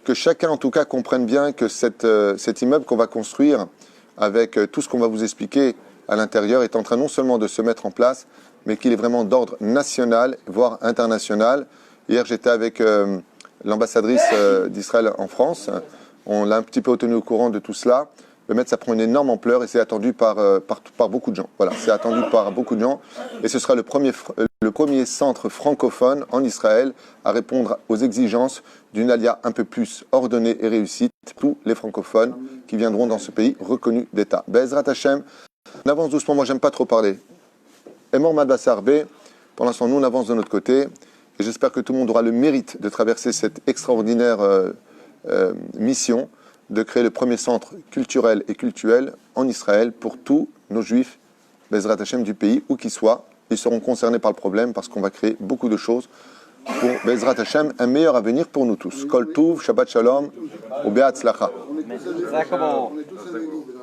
que chacun en tout cas comprenne bien que cet immeuble qu'on va construire avec tout ce qu'on va vous expliquer à l'intérieur est en train non seulement de se mettre en place, mais qu'il est vraiment d'ordre national, voire international. Hier, j'étais avec l'ambassadrice d'Israël en France. On l'a un petit peu tenu au courant de tout cela. Le maître, ça prend une énorme ampleur et c'est attendu par beaucoup de gens. Voilà, c'est attendu par beaucoup de gens. Et ce sera le premier centre francophone en Israël à répondre aux exigences d'une alia un peu plus ordonnée et réussie. Tous les francophones qui viendront dans ce pays reconnu d'État. Be'ezrat Hashem, on avance doucement, moi j'aime pas trop parler. Emor Madbassar B, pour l'instant nous on avance de notre côté. Et j'espère que tout le monde aura le mérite de traverser cette extraordinaire mission de créer le premier centre culturel et cultuel en Israël pour tous nos juifs, Bezrat Hashem, du pays, où qu'ils soient. Ils seront concernés par le problème parce qu'on va créer beaucoup de choses pour Bezrat Hashem, un meilleur avenir pour nous tous. Kol Tuv, Shabbat Shalom, ou Be'atzlacha. On est tous à l'église.